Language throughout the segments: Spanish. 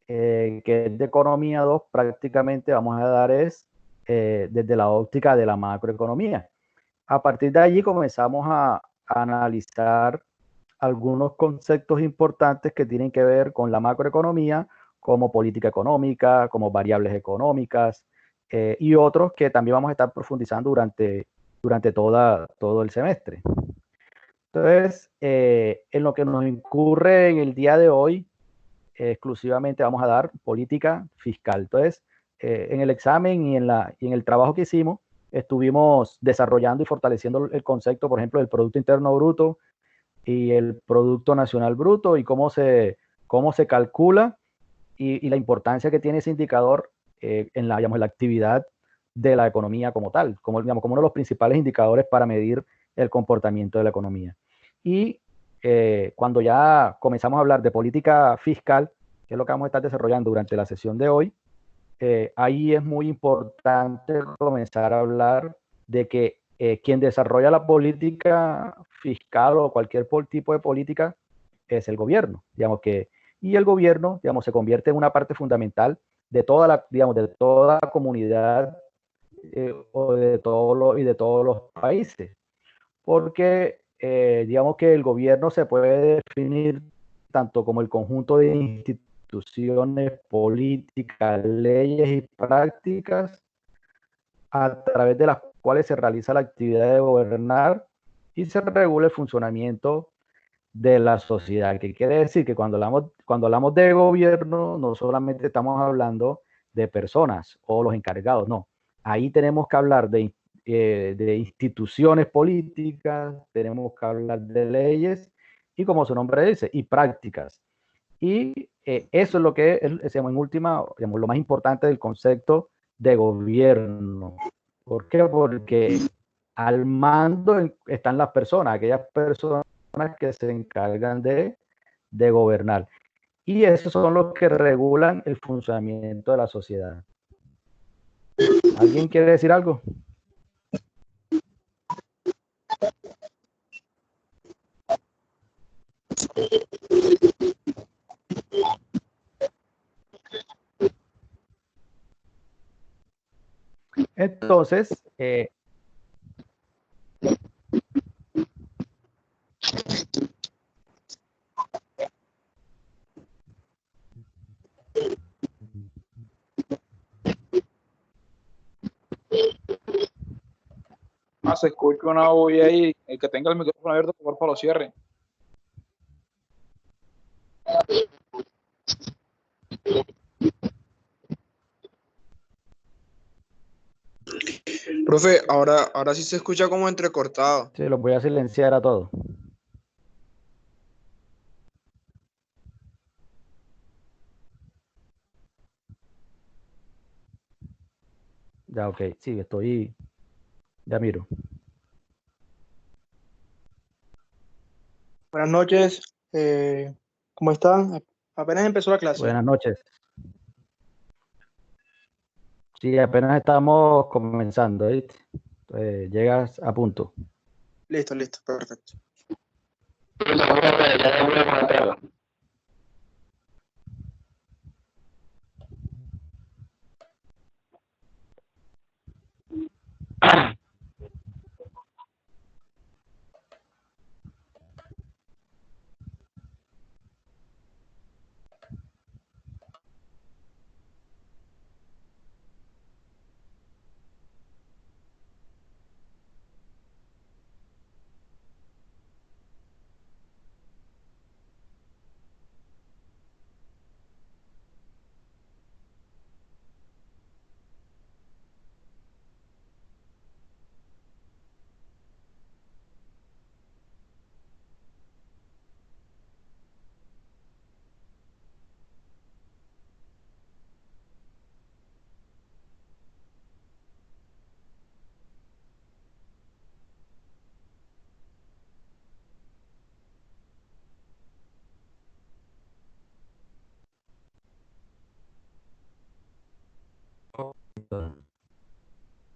que es de Economía 2, prácticamente vamos a dar es desde la óptica de la macroeconomía. A partir de allí comenzamos a analizar algunos conceptos importantes que tienen que ver con la macroeconomía, como política económica, como variables económicas, y otros que también vamos a estar profundizando durante todo el semestre. Entonces, en lo que nos incurre en el día de hoy, exclusivamente vamos a dar política fiscal. Entonces, en el examen y en el trabajo que hicimos, estuvimos desarrollando y fortaleciendo el concepto, por ejemplo, del Producto Interno Bruto y el Producto Nacional Bruto y cómo se calcula y la importancia que tiene ese indicador digamos, en la actividad de la economía como tal, digamos, como uno de los principales indicadores para medir el comportamiento de la economía. Y cuando ya comenzamos a hablar de política fiscal, que es lo que vamos a estar desarrollando durante la sesión de hoy, ahí es muy importante comenzar a hablar de que quien desarrolla la política fiscal o cualquier tipo de política es el gobierno, digamos que, y el gobierno, digamos, se convierte en una parte fundamental de toda la, digamos, de toda la comunidad y de todos los países, porque digamos que el gobierno se puede definir tanto como el conjunto de instituciones políticas, leyes y prácticas a través de las cuales se realiza la actividad de gobernar y se regula el funcionamiento de la sociedad. ¿Qué quiere decir? Que cuando hablamos de gobierno, no solamente estamos hablando de personas o los encargados, no. Ahí tenemos que hablar de instituciones políticas, tenemos que hablar de leyes y, como su nombre dice, y prácticas. Y eso es lo que es, en última, digamos, lo más importante del concepto de gobierno. ¿Por qué? Porque al mando están las personas, aquellas personas que se encargan de gobernar. Y esos son los que regulan el funcionamiento de la sociedad. ¿Alguien quiere decir algo? Entonces, Se escucha una bulla ahí. El que tenga el micrófono abierto, por favor, lo cierre. Profe, ahora sí se escucha como entrecortado. sí, los voy a silenciar a todos. Ya, ok, sí, ya miro. Buenas noches, ¿cómo están? Apenas empezó la clase. Buenas noches. Sí, apenas estamos comenzando, ¿viste? Llegas a punto. Listo, perfecto.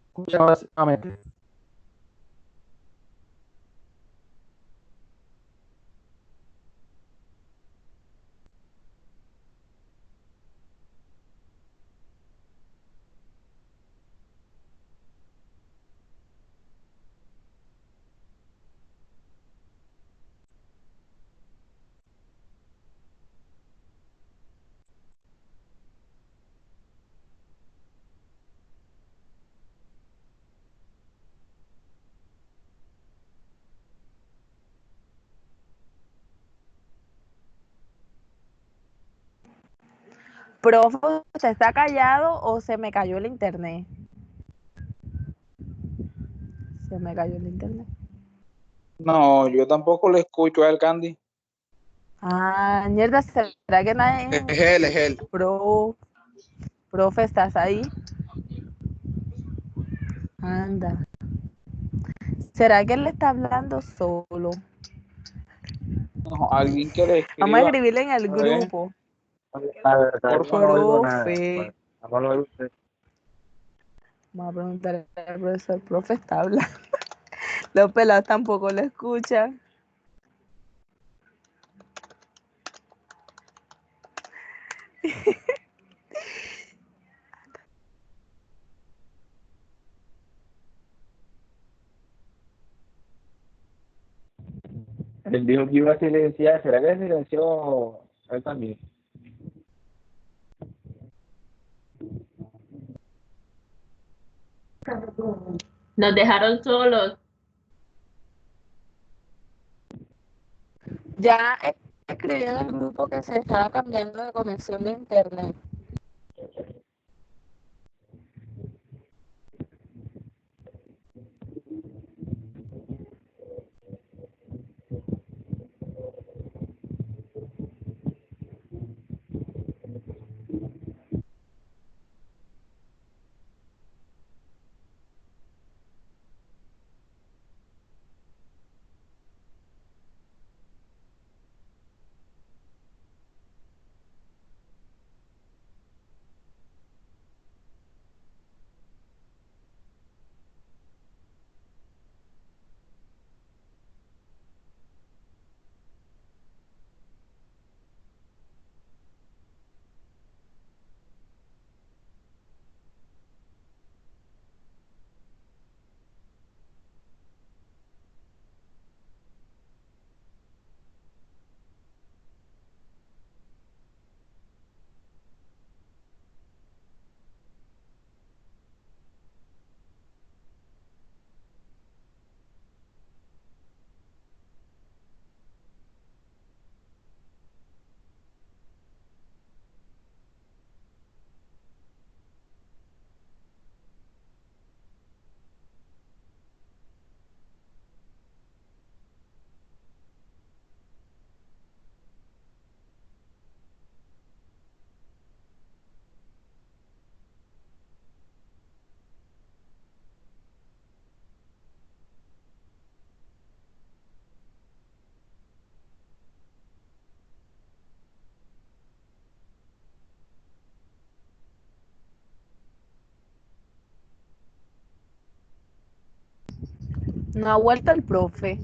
Escucha nuevamente. Profe, ¿usted está callado o se me cayó el internet? Se me cayó el internet. No, yo tampoco le escucho a él, Candy. Ah, mierda, ¿será que nadie? Es él. Profe, ¿estás ahí? Anda. ¿Será que él le está hablando solo? No, alguien que le Vamos a escriba. escribirle en el A ver, grupo. La verdad, por yo no favor. oigo nada. Profe. Vamos a ver usted. Vamos a preguntarle al profesor. Profe, está hablando. Los pelados tampoco lo escuchan. Él dijo que iba a silenciar. ¿Será que silenció él también? Nos dejaron solos. Ya escribí en el grupo que se estaba cambiando de conexión de internet. No ha vuelto el profe.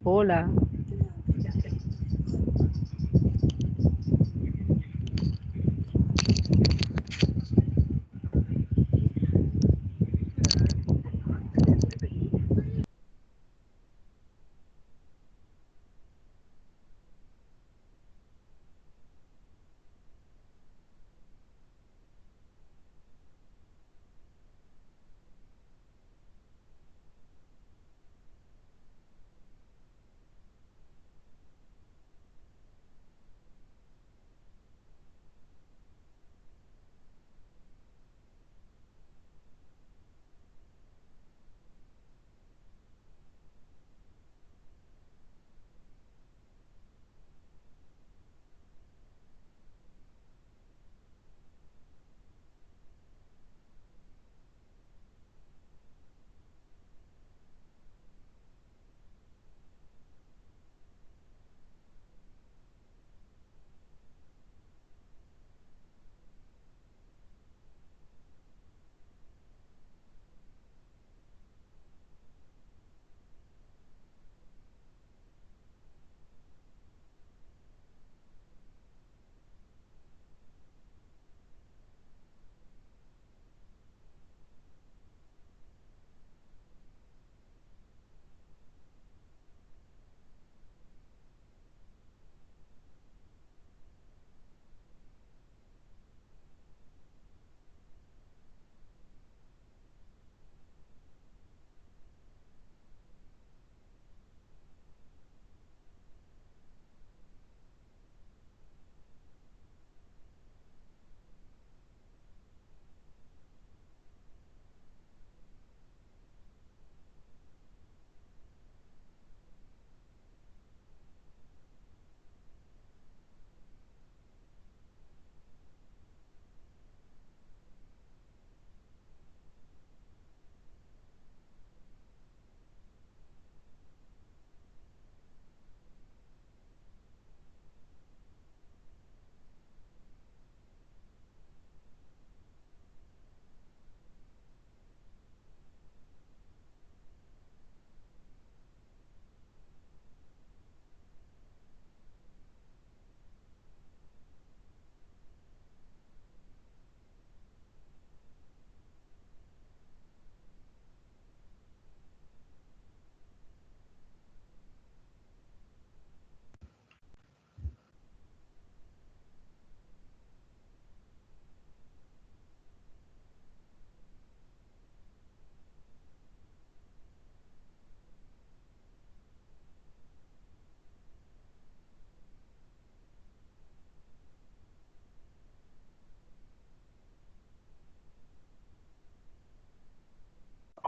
Hola.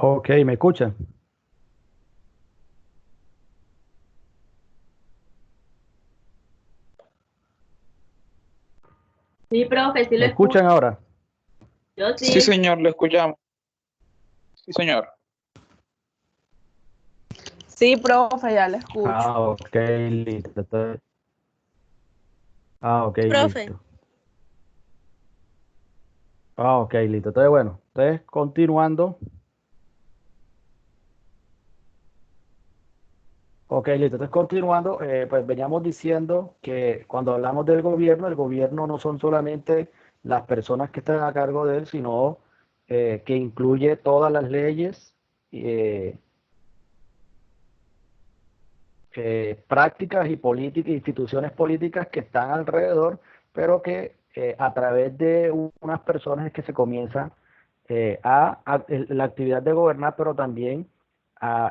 Ok, ¿me escuchan? Sí, profe, sí lo ¿Me escucho. escuchan ahora? Yo Sí, sí. señor, lo escuchamos. Sí, señor. Sí, profe, ya lo escucho. Ok, listo. Ok, Profe, listo. Ok, listo. Entonces, bueno, entonces continuando. Ok, listo. Entonces, continuando, pues veníamos diciendo que cuando hablamos del gobierno, el gobierno no son solamente las personas que están a cargo de él, sino que incluye todas las leyes, eh, prácticas y políticas, instituciones políticas que están alrededor, pero que a través de unas personas es que se comienza la actividad de gobernar, pero también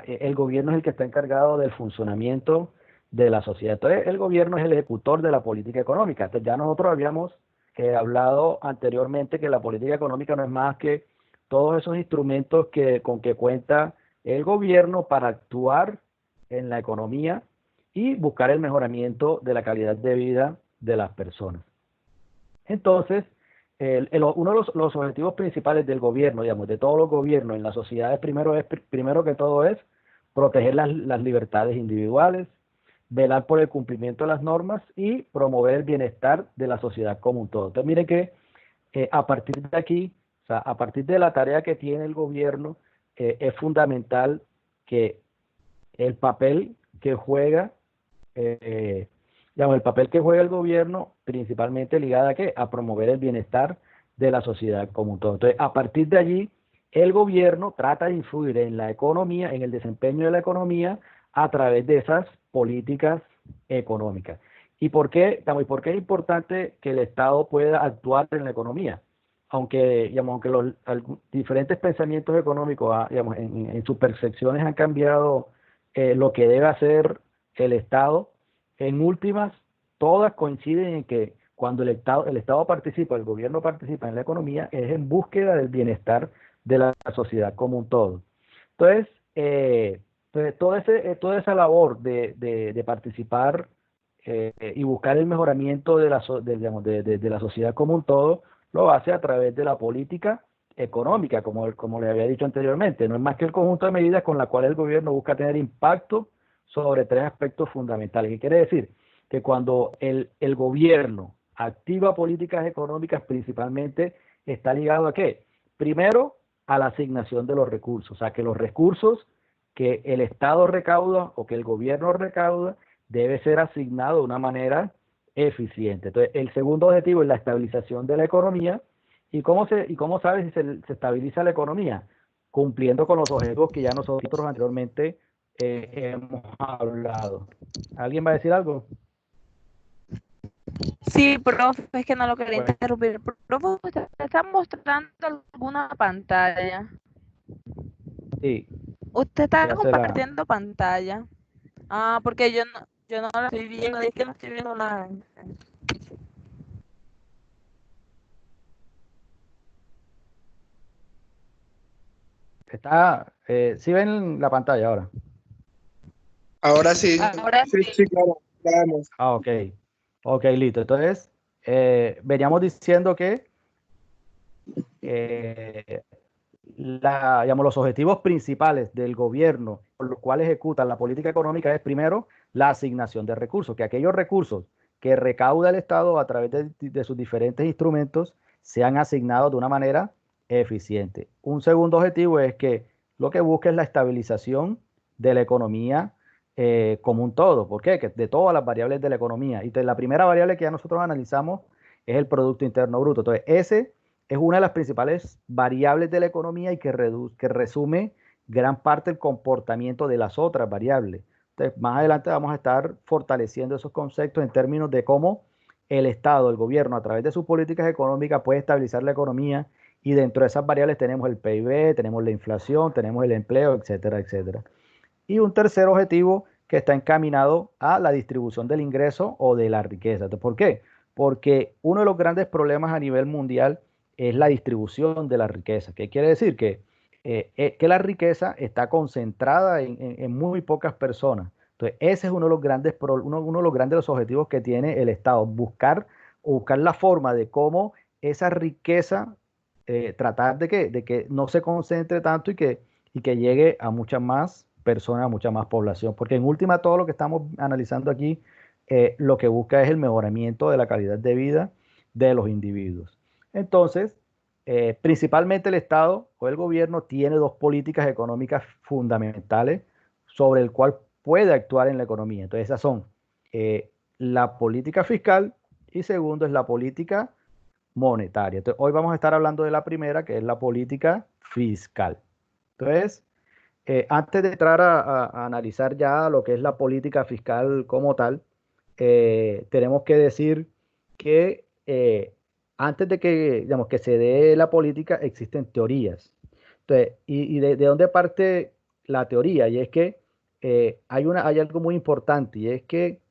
el gobierno es el que está encargado del funcionamiento de la sociedad. Entonces, el gobierno es el ejecutor de la política económica. Entonces, ya nosotros habíamos hablado anteriormente que la política económica no es más que todos esos instrumentos con que cuenta el gobierno para actuar en la economía y buscar el mejoramiento de la calidad de vida de las personas. Entonces, uno de los objetivos principales del gobierno, digamos, de todos los gobiernos en las sociedades, primero que todo es proteger las libertades individuales, velar por el cumplimiento de las normas y promover el bienestar de la sociedad como un todo. Entonces, mire que a partir de aquí, o sea, a partir de la tarea que tiene el gobierno, es fundamental que el papel que juega, digamos, el papel que juega el gobierno, principalmente ligado a qué? A promover el bienestar de la sociedad como un todo. Entonces, a partir de allí, el gobierno trata de influir en la economía, en el desempeño de la economía, a través de esas políticas económicas. ¿Y por qué, digamos, y por qué es importante que el Estado pueda actuar en la economía? Aunque, digamos, aunque los diferentes pensamientos económicos, digamos, en sus percepciones han cambiado lo que debe hacer el Estado, en últimas, todas coinciden en que cuando el Estado participa, el gobierno participa en la economía, es en búsqueda del bienestar de la sociedad como un todo. Entonces, toda esa labor de participar y buscar el mejoramiento digamos, de la sociedad como un todo, lo hace a través de la política económica, como le había dicho anteriormente. No es más que el conjunto de medidas con las cuales el gobierno busca tener impacto sobre tres aspectos fundamentales. ¿Qué quiere decir? Que cuando el gobierno activa políticas económicas, principalmente está ligado a qué? Primero, a la asignación de los recursos. O sea, que los recursos que el Estado recauda o que el gobierno recauda debe ser asignado de una manera eficiente. Entonces, el segundo objetivo es la estabilización de la economía. ¿Y cómo sabes si se estabiliza la economía? Cumpliendo con los objetivos que ya nosotros anteriormente hemos hablado. ¿Alguien va a decir algo? Sí, profe, es que no lo quería Bueno, interrumpir. Profe, ¿usted está mostrando alguna pantalla? sí, Usted está ya se la... compartiendo pantalla. Ah, porque yo no la estoy viendo, es que no estoy viendo nada. ¿Sí ven la pantalla ahora? Ahora sí, Ahora Sí, sí. sí, claro, la vemos. Ok. Ok, listo. Entonces, veníamos diciendo que eh, digamos, los objetivos principales del gobierno por los cuales ejecutan la política económica es primero la asignación de recursos, que aquellos recursos que recauda el Estado a través de sus diferentes instrumentos sean asignados de una manera eficiente. Un segundo objetivo es que lo que busca es la estabilización de la economía como un todo. ¿Por qué? Que de todas las variables de la economía. Y la primera variable que ya nosotros analizamos es el Producto Interno Bruto. Entonces, ese es una de las principales variables de la economía y que resume gran parte del comportamiento de las otras variables. Entonces, más adelante vamos a estar fortaleciendo esos conceptos en términos de cómo el Estado, el gobierno, a través de sus políticas económicas puede estabilizar la economía y dentro de esas variables tenemos el PIB, tenemos la inflación, tenemos el empleo, etcétera, etcétera. Y un tercer objetivo que está encaminado a la distribución del ingreso o de la riqueza. ¿Por qué? Porque uno de los grandes problemas a nivel mundial es la distribución de la riqueza. ¿Qué quiere decir? Que que la riqueza está concentrada en muy pocas personas. Entonces, ese es uno de los grandes, uno de los grandes objetivos que tiene el Estado, buscar la forma de cómo esa riqueza, tratar de que no se concentre tanto y que llegue a muchas más personas, a mucha más población. Porque en última, todo lo que estamos analizando aquí, lo que busca es el mejoramiento de la calidad de vida de los individuos. Entonces, principalmente el Estado o el gobierno tiene dos políticas económicas fundamentales sobre el cual puede actuar en la economía. Entonces esas son la política fiscal y segundo es la política monetaria. Entonces hoy vamos a estar hablando de la primera, que es la política fiscal. Entonces, antes de entrar a analizar ya lo que es la política fiscal como tal, tenemos que decir que antes de que, digamos, que se dé la política, existen teorías. Entonces, y de dónde parte la teoría? Y es que hay algo muy importante, y es que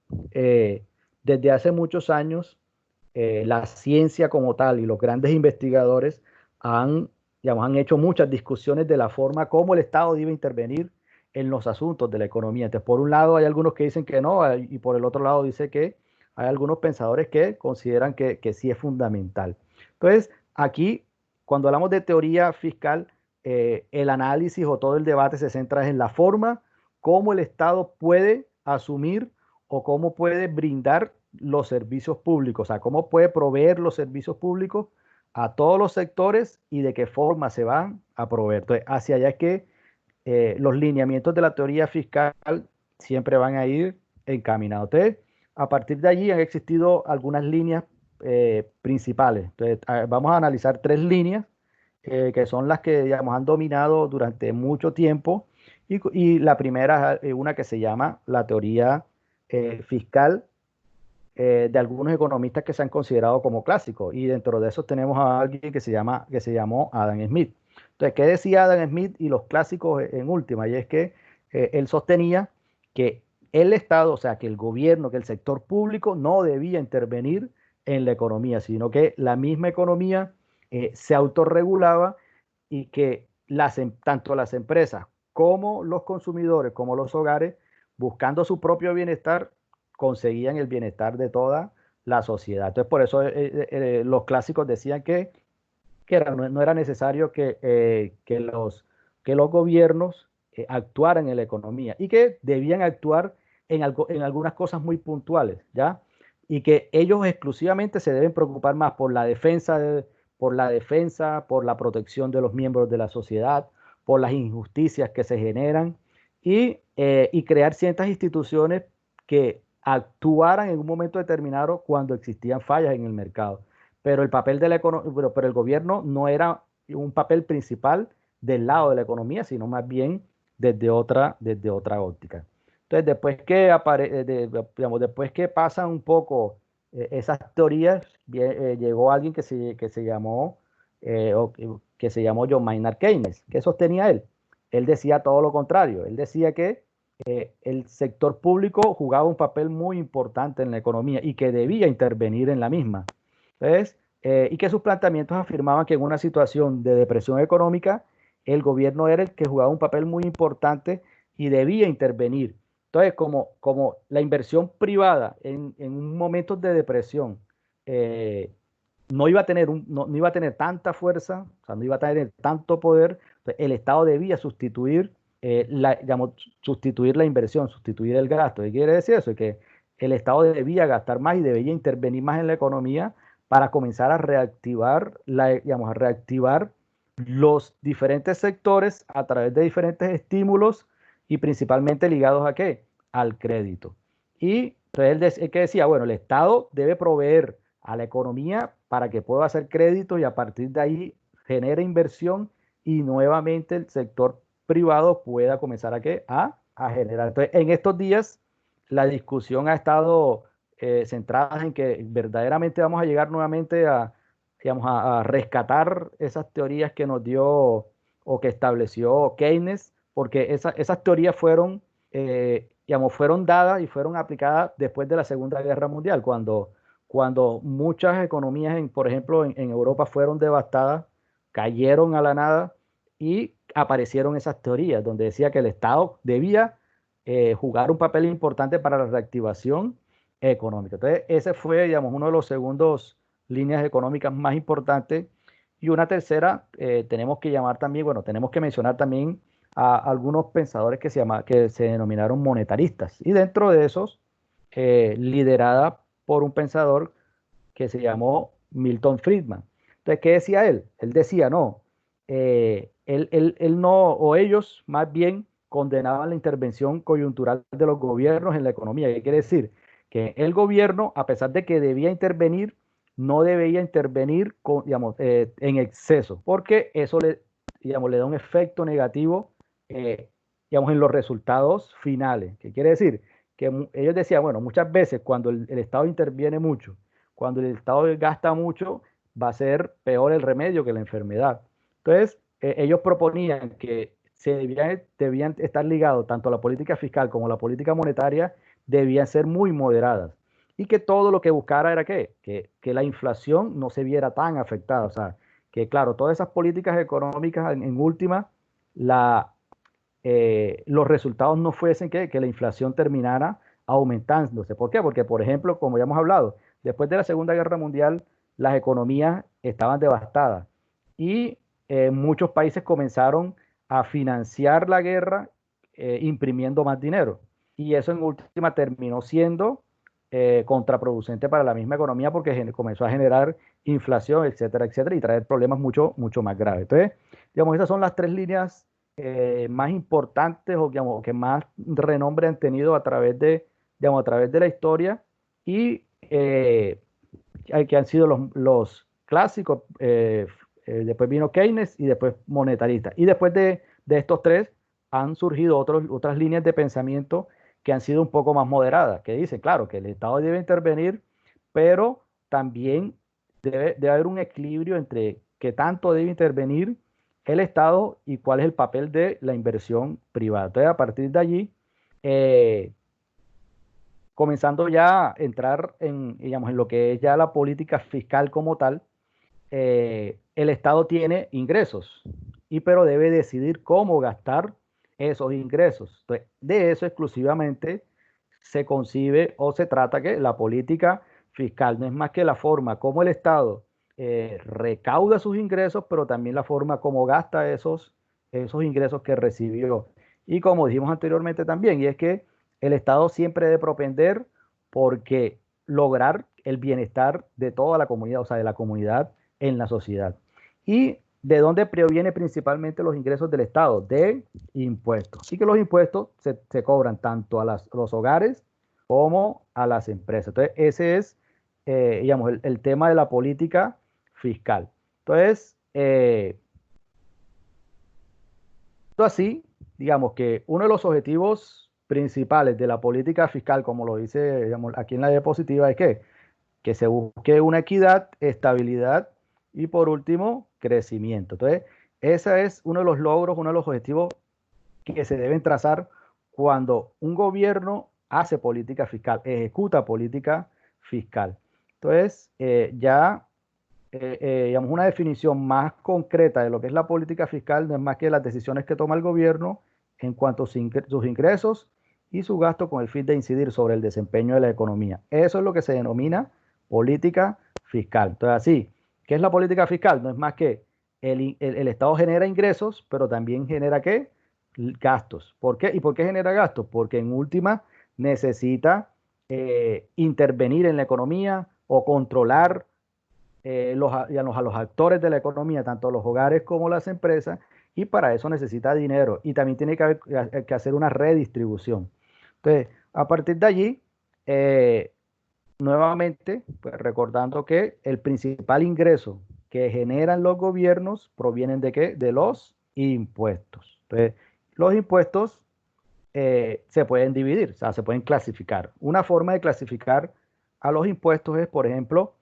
desde hace muchos años, la ciencia como tal y los grandes investigadores han, digamos, han hecho muchas discusiones de la forma como el Estado debe intervenir en los asuntos de la economía. Entonces, por un lado hay algunos que dicen que no, y por el otro lado dice que hay algunos pensadores que consideran que sí es fundamental. Entonces, aquí, cuando hablamos de teoría fiscal, el análisis o todo el debate se centra en la forma cómo el Estado puede asumir o cómo puede brindar los servicios públicos, o sea, cómo puede proveer los servicios públicos a todos los sectores y de qué forma se van a proveer. Entonces, hacia allá es que los lineamientos de la teoría fiscal siempre van a ir encaminados. Entonces, a partir de allí han existido algunas líneas principales. Entonces, vamos a analizar tres líneas que son las que, digamos, han dominado durante mucho tiempo. Y la primera es una que se llama la teoría fiscal de algunos economistas que se han considerado como clásicos. Y dentro de eso tenemos a alguien que se llamó Adam Smith. Entonces, ¿qué decía Adam Smith y los clásicos en última? Y es que él sostenía que el Estado, o sea, que el gobierno, que el sector público no debía intervenir en la economía, sino que la misma economía se autorregulaba y que tanto las empresas como los consumidores, como los hogares, buscando su propio bienestar, conseguían el bienestar de toda la sociedad. Entonces, por eso los clásicos decían que no era necesario que los gobiernos actuaran en la economía y que debían actuar en algunas cosas muy puntuales, ¿ya? Y que ellos exclusivamente se deben preocupar más por la defensa, por la protección de los miembros de la sociedad, por las injusticias que se generan y crear ciertas instituciones que actuaran en un momento determinado cuando existían fallas en el mercado. Pero el papel de pero el gobierno no era un papel principal del lado de la economía, sino más bien desde otra óptica. Entonces, después que pasan un poco esas teorías, llegó alguien que se llamó John Maynard Keynes. ¿Qué sostenía él? Él decía todo lo contrario. Él decía que el sector público jugaba un papel muy importante en la economía y que debía intervenir en la misma. Entonces, y que sus planteamientos afirmaban que en una situación de depresión económica, el gobierno era el que jugaba un papel muy importante y debía intervenir. Entonces, como la inversión privada en momentos de depresión no iba a tener tanta fuerza, o sea, no iba a tener tanto poder, el Estado debía sustituir la inversión, sustituir el gasto. ¿Qué quiere decir eso? Que el Estado debía gastar más y debía intervenir más en la economía para comenzar a reactivar los diferentes sectores a través de diferentes estímulos y principalmente ligados ¿a qué? Al crédito. Y entonces él que decía, bueno, el Estado debe proveer a la economía para que pueda hacer crédito y a partir de ahí genere inversión y nuevamente el sector privado pueda comenzar a generar. Entonces, en estos días la discusión ha estado centrada en que verdaderamente vamos a llegar nuevamente a rescatar esas teorías que nos dio o que estableció Keynes, porque esas teorías fueron dadas y fueron aplicadas después de la Segunda Guerra Mundial, cuando muchas economías, por ejemplo, en Europa fueron devastadas, cayeron a la nada y aparecieron esas teorías donde decía que el Estado debía jugar un papel importante para la reactivación económica. Entonces, ese fue, digamos, uno de los segundos líneas económicas más importantes. Y una tercera, tenemos que llamar también, bueno, tenemos que mencionar también a algunos pensadores que se denominaron monetaristas. Y dentro de esos, liderada por un pensador que se llamó Milton Friedman. Entonces, ¿qué decía él? Él decía, no, él no, o ellos más bien condenaban la intervención coyuntural de los gobiernos en la economía. ¿Qué quiere decir? Que el gobierno, a pesar de que debía intervenir, no debía intervenir digamos, en exceso, porque eso digamos, le da un efecto negativo digamos, en los resultados finales. ¿Qué quiere decir? Que ellos decían, bueno, muchas veces cuando el Estado interviene mucho, cuando el Estado gasta mucho, va a ser peor el remedio que la enfermedad. Entonces, ellos proponían que debían estar ligados tanto a la política fiscal como a la política monetaria, debían ser muy moderadas. Y que todo lo que buscara era que la inflación no se viera tan afectada. O sea, que claro, todas esas políticas económicas en última, los resultados no fuesen que la inflación terminara aumentándose. ¿Por qué? Porque, por ejemplo, como ya hemos hablado, después de la Segunda Guerra Mundial, las economías estaban devastadas y muchos países comenzaron a financiar la guerra imprimiendo más dinero. Y eso en última terminó siendo contraproducente para la misma economía porque comenzó a generar inflación, etcétera, etcétera, y traer problemas mucho, mucho más graves. Entonces, digamos, esas son las tres líneas más importantes o digamos, que más renombre han tenido digamos, a través de la historia y que han sido los clásicos. Después vino Keynes y después monetarista. Y después de estos tres han surgido otras líneas de pensamiento que han sido un poco más moderadas, que dicen, claro, que el Estado debe intervenir, pero también debe haber un equilibrio entre qué tanto debe intervenir el Estado y cuál es el papel de la inversión privada. Entonces, a partir de allí, comenzando ya a entrar digamos, en lo que es ya la política fiscal como tal, el Estado tiene ingresos, pero debe decidir cómo gastar esos ingresos. Entonces, de eso exclusivamente se concibe o se trata que la política fiscal no es más que la forma como el Estado recauda sus ingresos, pero también la forma como gasta esos ingresos que recibió. Y como dijimos anteriormente también, y es que el Estado siempre debe propender porque lograr el bienestar de toda la comunidad, o sea, de la comunidad en la sociedad. ¿Y de dónde proviene principalmente los ingresos del Estado? De impuestos. Y que los impuestos se cobran tanto a los hogares como a las empresas. Entonces, ese es, digamos, el tema de la política fiscal. Entonces, así, digamos que uno de los objetivos principales de la política fiscal, como lo dice, digamos, aquí en la diapositiva, es que se busque una equidad, estabilidad y por último, crecimiento. Entonces, ese es uno de los logros, uno de los objetivos que se deben trazar cuando un gobierno hace política fiscal, ejecuta política fiscal. Entonces, digamos, una definición más concreta de lo que es la política fiscal no es más que las decisiones que toma el gobierno en cuanto a sus ingresos y su gasto con el fin de incidir sobre el desempeño de la economía. Eso es lo que se denomina política fiscal. Entonces, así, ¿qué es la política fiscal? No es más que el Estado genera ingresos, pero también genera ¿qué? Gastos. ¿Por qué? ¿Y por qué genera gastos? Porque en última necesita intervenir en la economía o controlar a los actores de la economía, tanto los hogares como las empresas, y para eso necesita dinero y también tiene que hacer una redistribución. Entonces, a partir de allí, nuevamente, pues recordando que el principal ingreso que generan los gobiernos provienen de ¿qué? De los impuestos. Entonces, los impuestos se pueden dividir, o sea, se pueden clasificar. Una forma de clasificar a los impuestos es, por ejemplo,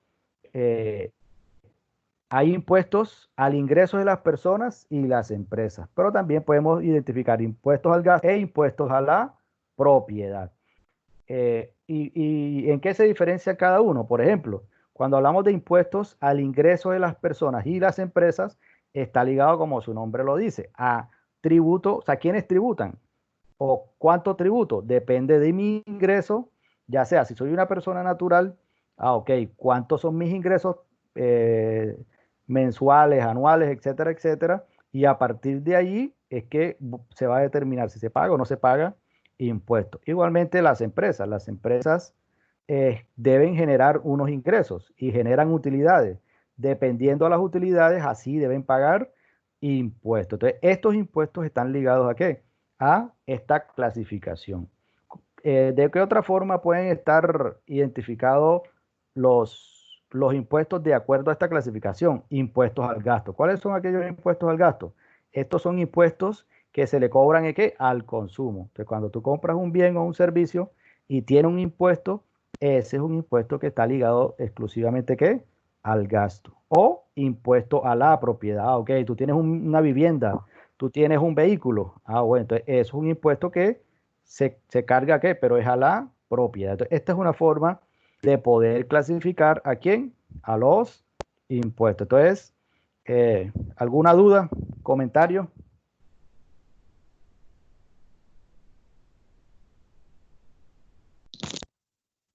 hay impuestos al ingreso de las personas y las empresas, pero también podemos identificar impuestos al gasto e impuestos a la propiedad. ¿Y en qué se diferencia cada uno? Por ejemplo, cuando hablamos de impuestos al ingreso de las personas y las empresas, está ligado, como su nombre lo dice, a tributo, o sea, ¿quiénes tributan? ¿O cuánto tributo? Depende de mi ingreso, ya sea si soy una persona natural, ok, ¿cuántos son mis ingresos mensuales, anuales, etcétera, etcétera? Y a partir de allí es que se va a determinar si se paga o no se paga impuestos. Igualmente las empresas deben generar unos ingresos y generan utilidades. Dependiendo de las utilidades, así deben pagar impuestos. Entonces, estos impuestos están ligados ¿a qué? A esta clasificación. ¿De qué otra forma pueden estar identificados los impuestos de acuerdo a esta clasificación? Impuestos al gasto. ¿Cuáles son aquellos impuestos al gasto? Estos son impuestos que se le cobran ¿en qué? Al consumo. Entonces, cuando tú compras un bien o un servicio y tiene un impuesto, ese es un impuesto que está ligado exclusivamente ¿qué? Al gasto. O impuesto a la propiedad. Ok, tú tienes una vivienda, tú tienes un vehículo. Bueno, entonces es un impuesto que se carga ¿qué? Pero es a la propiedad. Entonces, esta es una forma de poder clasificar ¿a quién? A los impuestos. Entonces, ¿alguna duda? ¿Comentario?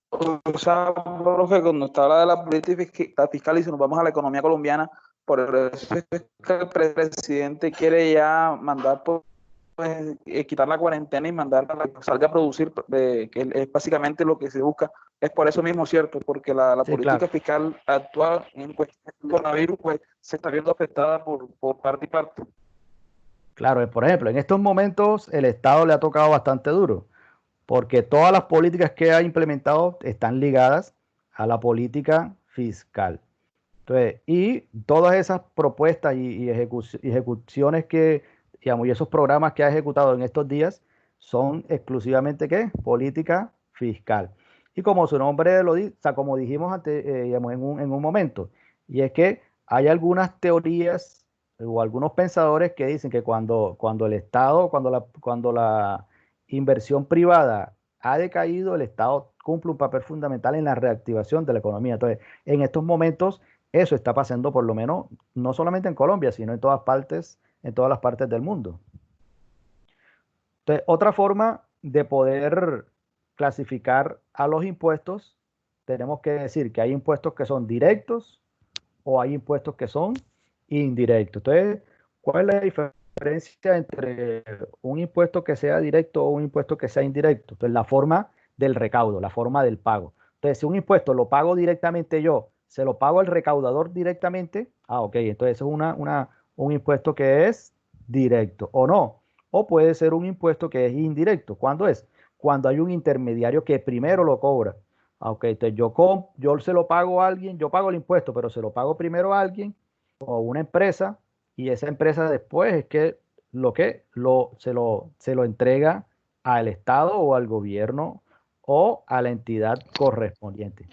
O sea, profe, cuando está habla de la política fiscal y si nos vamos a la economía colombiana, por eso es que el presidente quiere ya mandar quitar la cuarentena y mandar a que salga a producir, que es básicamente lo que se busca. Es por eso mismo, ¿cierto? Porque la Sí, política claro. fiscal actual en cuestión del coronavirus pues, se está viendo afectada por parte y parte. Claro, por ejemplo, en estos momentos el Estado le ha tocado bastante duro, porque todas las políticas que ha implementado están ligadas a la política fiscal. Entonces, y todas esas propuestas y ejecuciones que, digamos, y esos programas que ha ejecutado en estos días son exclusivamente ¿qué? Política fiscal. Y como su nombre lo dice, o sea, como dijimos antes, digamos, en un momento, y es que hay algunas teorías o algunos pensadores que dicen que cuando el Estado, cuando la inversión privada ha decaído, el Estado cumple un papel fundamental en la reactivación de la economía. Entonces, en estos momentos eso está pasando por lo menos no solamente en Colombia, sino en todas las partes del mundo. Entonces, otra forma de poder clasificar a los impuestos, tenemos que decir que hay impuestos que son directos o hay impuestos que son indirectos. Entonces, ¿cuál es la diferencia entre un impuesto que sea directo o un impuesto que sea indirecto? Entonces, la forma del recaudo, la forma del pago. Entonces, si un impuesto lo pago directamente yo, se lo pago al recaudador directamente, ok, entonces eso es un impuesto que es directo o no. O puede ser un impuesto que es indirecto. ¿Cuándo es? Cuando hay un intermediario que primero lo cobra. Ok, entonces yo se lo pago a alguien, yo pago el impuesto, pero se lo pago primero a alguien o una empresa y esa empresa después es que se lo entrega al Estado o al gobierno o a la entidad correspondiente.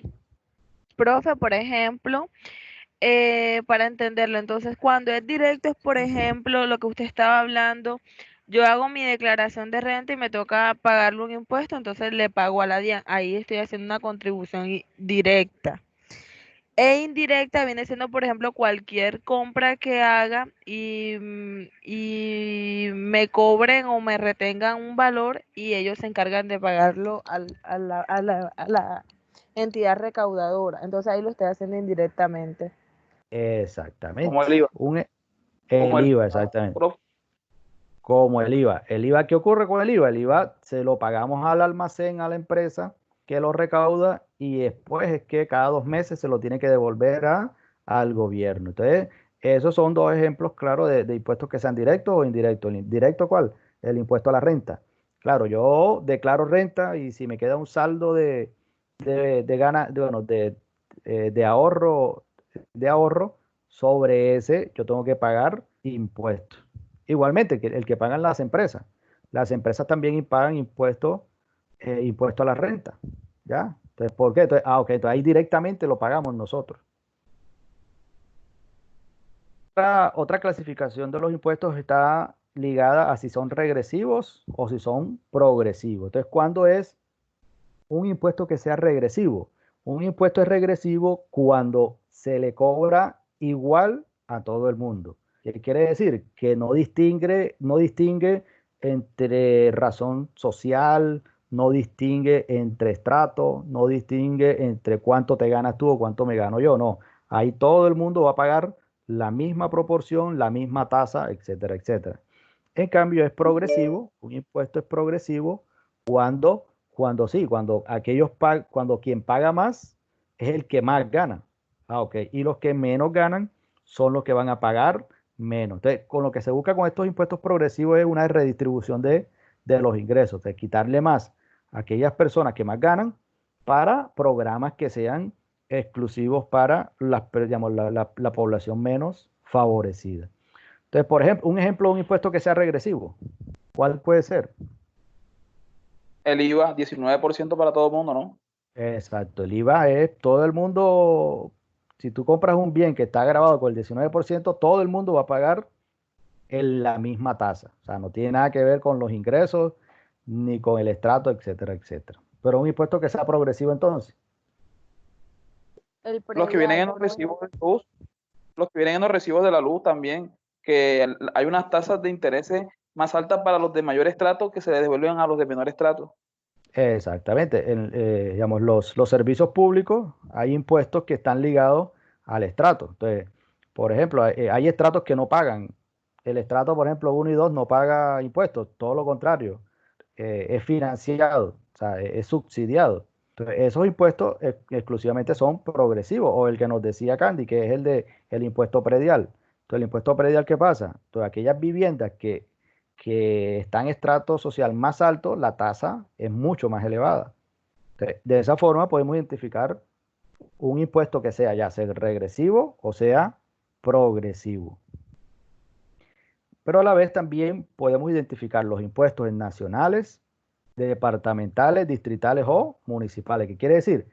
Profe, por ejemplo, para entenderlo, entonces cuando es directo es, por ejemplo, lo que usted estaba hablando, yo hago mi declaración de renta y me toca pagarle un impuesto, entonces le pago a la DIAN, ahí estoy haciendo una contribución directa. E indirecta viene siendo, por ejemplo, cualquier compra que haga y me cobren o me retengan un valor y ellos se encargan de pagarlo a la entidad recaudadora. Entonces ahí lo estoy haciendo indirectamente. Como Exactamente. el IVA. Como El el IVA, exactamente. profe, Como el IVA. El IVA, ¿qué ocurre con el IVA? El IVA se lo pagamos al almacén, a la empresa que lo recauda y después es que cada 2 meses se lo tiene que devolver al gobierno. Entonces, esos son dos ejemplos claros de impuestos que sean directos o indirectos. ¿El indirecto cuál? El impuesto a la renta. Claro, yo declaro renta y si me queda un saldo bueno, de ahorro, sobre ese yo tengo que pagar impuestos. Igualmente, el que pagan las empresas. Las empresas también pagan impuesto a la renta. ¿Ya? Entonces, ¿por qué? Entonces, ok, entonces ahí directamente lo pagamos nosotros. Otra clasificación de los impuestos está ligada a si son regresivos o si son progresivos. Entonces, ¿cuándo es un impuesto que sea regresivo? Un impuesto es regresivo cuando se le cobra igual a todo el mundo. ¿Qué quiere decir? Que no distingue entre razón social, no distingue entre estrato, no distingue entre cuánto te ganas tú o cuánto me gano yo, no. Ahí todo el mundo va a pagar la misma proporción, la misma tasa, etcétera, etcétera. En cambio, es progresivo, un impuesto es progresivo cuando quien paga más es el que más gana. Ok. Y los que menos ganan son los que van a pagar menos. Entonces, con lo que se busca con estos impuestos progresivos es una redistribución de los ingresos, de quitarle más a aquellas personas que más ganan para programas que sean exclusivos para digamos, la población menos favorecida. Entonces, por ejemplo, un ejemplo de un impuesto que sea regresivo, ¿cuál puede ser? El IVA, 19% para todo el mundo, ¿no? Exacto, el IVA es todo el mundo, si tú compras un bien que está grabado con el 19%, todo el mundo va a pagar la misma tasa. O sea, no tiene nada que ver con los ingresos, ni con el estrato, etcétera, etcétera. Pero un impuesto que sea progresivo entonces. El Los que vienen en los predial, recibos de luz, los que vienen en los recibos de la luz también, que hay unas tasas de intereses más altas para los de mayor estrato que se les devuelven a los de menor estrato. Exactamente. Digamos, los servicios públicos, hay impuestos que están ligados al estrato. Entonces, por ejemplo, hay estratos que no pagan. El estrato, por ejemplo, 1 y 2 no paga impuestos, todo lo contrario, es financiado, o sea, es subsidiado. Entonces, esos impuestos exclusivamente son progresivos, o el que nos decía Candy, que es el impuesto predial. Entonces, el impuesto predial, ¿qué pasa? Entonces, aquellas viviendas que están en estrato social más alto, la tasa es mucho más elevada. Entonces, de esa forma podemos identificar un impuesto que sea ya sea regresivo o sea progresivo. Pero a la vez también podemos identificar los impuestos en nacionales, departamentales, distritales o municipales. ¿Qué quiere decir?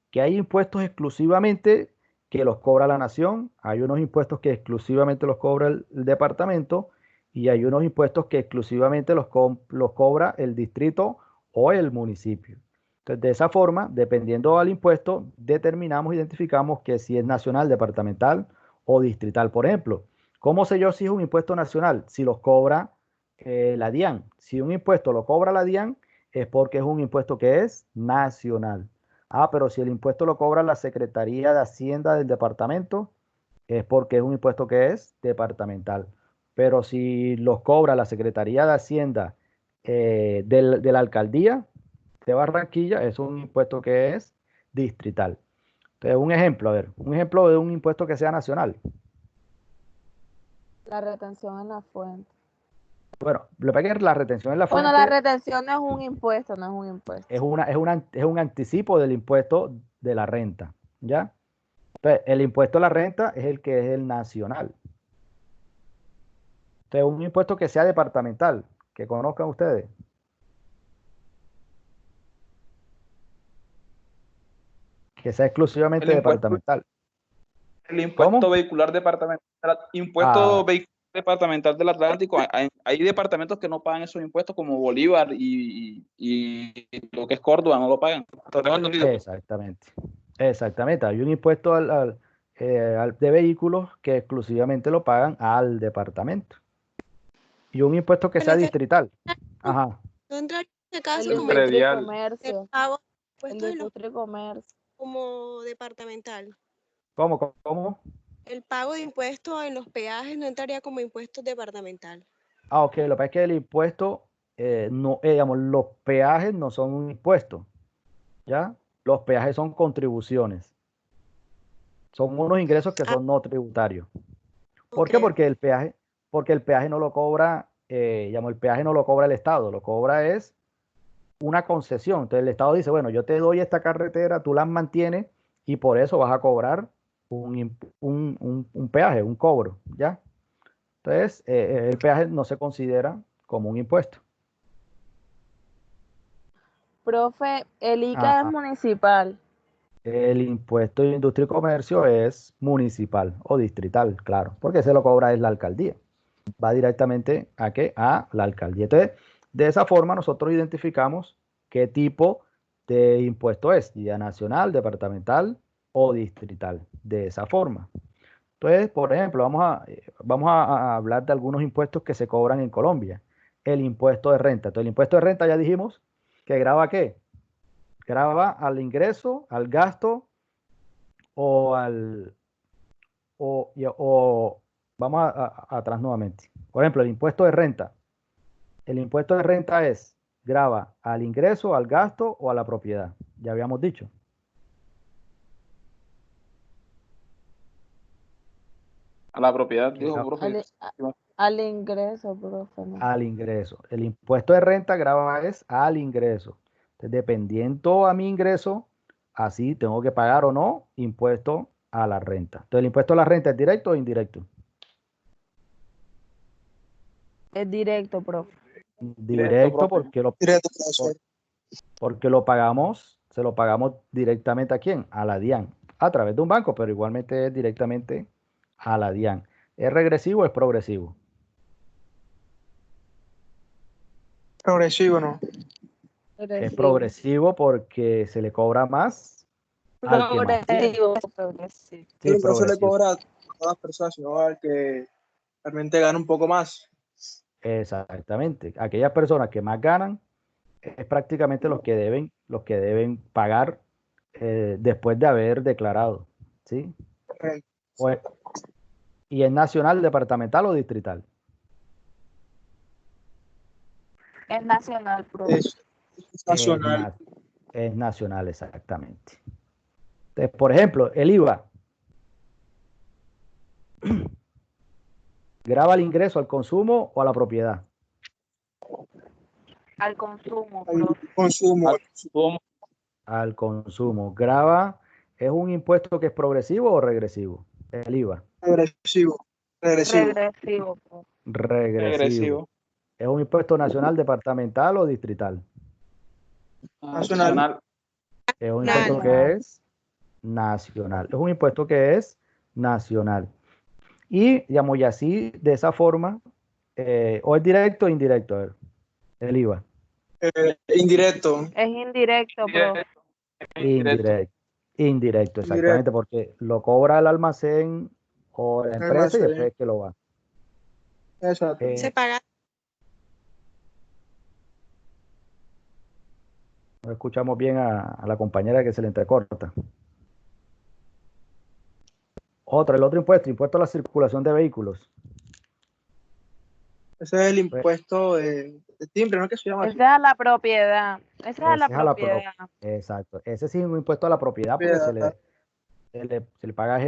Que hay impuestos exclusivamente que los cobra la nación, hay unos impuestos que exclusivamente los cobra el departamento y hay unos impuestos que exclusivamente los cobra el distrito o el municipio. Entonces, de esa forma, dependiendo del impuesto, identificamos que si es nacional, departamental o distrital. Por ejemplo, ¿cómo sé yo si es un impuesto nacional? Si los cobra la DIAN. Si un impuesto lo cobra la DIAN, es porque es un impuesto que es nacional. Ah, pero si el impuesto lo cobra la Secretaría de Hacienda del departamento, es porque es un impuesto que es departamental. Pero si los cobra la Secretaría de Hacienda de la Alcaldía de Barranquilla, es un impuesto que es distrital. Entonces, un ejemplo, a ver, un ejemplo de un impuesto que sea nacional. la retención en la fuente. Bueno, lo que pasa es que la retención en la Bueno, fuente la retención no es un impuesto, no es un impuesto. es un anticipo del impuesto de la renta, ¿ya? Entonces, el impuesto a la renta es el que es el nacional. Entonces, un impuesto que sea departamental, que conozcan ustedes. Que sea exclusivamente El impuesto, departamental. el impuesto ¿Cómo? vehicular departamental, Ah, impuesto vehicular departamental del Atlántico. Hay departamentos que no pagan esos impuestos como Bolívar y lo que es Córdoba no lo pagan. exactamente. Exactamente. Hay un impuesto de vehículos que exclusivamente lo pagan al departamento. Y un impuesto que sea Pero distrital. Ajá. no entraría en este El caso de como industria y Predial. el comercio. pago de El impuestos de en los- industria y comercio. como departamental. ¿Cómo? El pago de impuestos en los peajes no entraría como impuesto departamental. Ah, ok. Lo que pasa es que el impuesto, digamos, los peajes no son un impuesto, ¿ya? Los peajes son contribuciones. Son unos ingresos que Ah, son no tributarios. ¿Por ok. qué? Porque el peaje no lo cobra, digamos, el peaje no lo cobra el Estado, lo cobra es una concesión. Entonces el Estado dice, bueno, yo te doy esta carretera, tú la mantienes y por eso vas a cobrar un peaje, un cobro, ¿ya? Entonces, el peaje no se considera como un impuesto. Profe, el ICA es Ajá. municipal. El impuesto de industria y comercio es municipal o distrital, claro, porque se lo cobra es la alcaldía. Va directamente ¿a qué? A la alcaldía. Entonces, de esa forma nosotros identificamos qué tipo de impuesto es, ya nacional, departamental o distrital. De esa forma. Entonces, por ejemplo, vamos a hablar de algunos impuestos que se cobran en Colombia. El impuesto de renta. Entonces, el impuesto de renta ya dijimos que grava ¿qué? Grava al ingreso, al gasto o al... o vamos atrás nuevamente. Por ejemplo, el impuesto de renta. El impuesto de renta grava al ingreso, al gasto o a la propiedad. Ya habíamos dicho. A la propiedad, dijo, profe. Al ingreso, profe. ¿No? Al ingreso. El impuesto de renta grava al ingreso. Entonces, dependiendo a mi ingreso, así tengo que pagar o no impuesto a la renta. Entonces, ¿el impuesto a la renta es directo o indirecto? Es directo, profe. Directo porque Directo, profesor. porque lo pagamos, se lo pagamos directamente ¿a quién? A la DIAN, a través de un banco, pero igualmente es directamente a la DIAN. ¿Es regresivo o es progresivo? Progresivo, ¿no? Es progresivo porque se le cobra más al que más tiene. Progresivo. Sí, Pero no se le progresivo. cobra a todas las personas, sino al que realmente gana un poco más. Exactamente. Aquellas personas que más ganan es prácticamente los que deben pagar después de haber declarado, ¿sí? Correcto. ¿Y es nacional, departamental o distrital? Es nacional, profe. Es nacional. Es nacional, exactamente. Entonces, por ejemplo, el IVA grava el ingreso al consumo o a la propiedad. Al consumo, Al profe. consumo. Al consumo. Grava, ¿es un impuesto que es progresivo o regresivo? El IVA. Regresivo. Regresivo. Regresivo, profe. Regresivo. ¿Es un impuesto nacional, departamental o distrital? Nacional. Es un impuesto que es nacional. Es un impuesto que es nacional. Y, digamos, y así, de esa forma, o es directo o indirecto, a ver, el IVA. Indirecto. Es indirecto, profe. Indirecto, exactamente, porque lo cobra el almacén o la empresa y después es que lo va. Exacto. Se paga. No escuchamos bien a la compañera que se le entrecorta. El otro impuesto a la circulación de vehículos. Ese es el impuesto de timbre, ¿no? Que se llama así. Esa es a la propiedad. Esa es a la Ese es a la propiedad. Exacto. Ese sí es un impuesto a la propiedad porque se le paga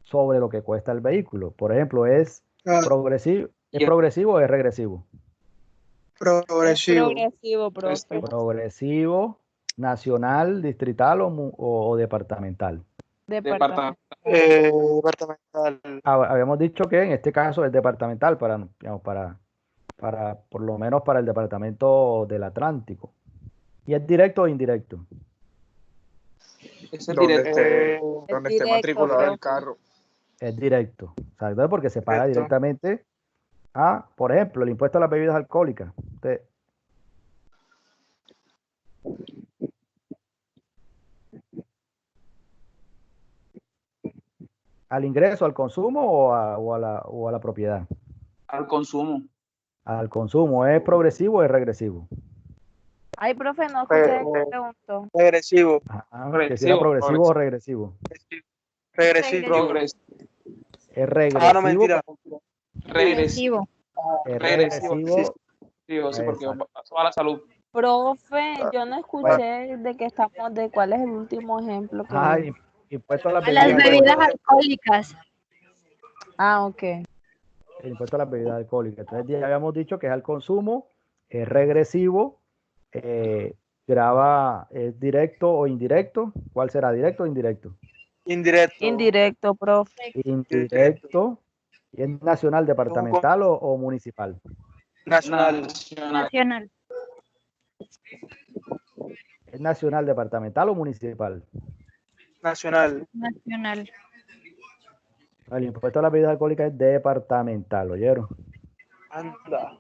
sobre lo que cuesta el vehículo. Por ejemplo, ¿es progresivo o es regresivo? Progresivo. Progresivo, profe. Progresivo, nacional, distrital o departamental. Departamento. Departamental. Habíamos dicho que en este caso es departamental para por lo menos para el departamento del Atlántico. ¿Y es directo o indirecto? Ese es directo. Donde esté matriculado el carro. Es directo. ¿Sabes? Porque se paga Directo. directamente por ejemplo, el impuesto a las bebidas alcohólicas. ¿Al ingreso, al consumo o a la propiedad? Al consumo. Al consumo. ¿Es progresivo o es regresivo? Ay, profe, no escuché qué preguntó. Regresivo. Que si era progresivo o regresivo. Regresivo. Es regresivo. No, mentira. Regresivo. Es regresivo. Sí, porque pasó a la salud. Profe, yo no escuché de cuál es el último ejemplo que dio. Impuesto a las bebidas alcohólicas. Ok. El impuesto a las bebidas alcohólicas. Entonces ya habíamos dicho que es al consumo, es regresivo, grava, es directo o indirecto. ¿Cuál será? ¿Directo o indirecto? Indirecto. Indirecto, profe. Indirecto. ¿Y es nacional, departamental o municipal? Nacional. Nacional. ¿Es nacional, departamental o municipal? Nacional. Nacional. El impuesto a las bebidas alcohólicas es departamental, ¿oyeron? Anda.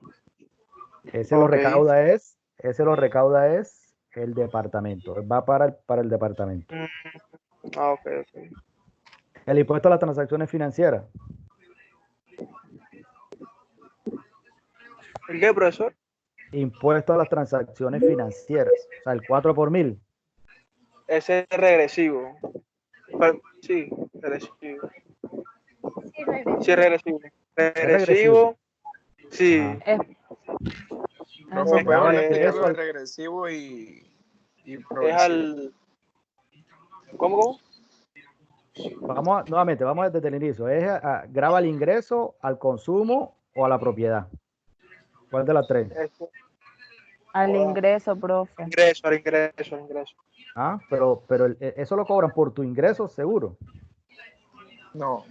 Ese lo recauda es el departamento. Va para el departamento. Ok. El impuesto a las transacciones financieras. ¿El qué, profesor? Impuesto a las transacciones financieras. O sea, el 4 por 1000. Ese es regresivo. Sí, regresivo. Sí, es regresivo. Regresivo, sí. Ajá. Profe, Graba el podemos explicarlo ingreso de al- regresivo y Es progresivo. al... ¿Cómo? Nuevamente, vamos desde el inicio. Graba el ingreso al consumo o a la propiedad. ¿Cuál de las tres? Al ingreso, profe. Ingreso, al ingreso, al ingreso. Ah, pero eso lo cobran por tu ingreso, seguro. No,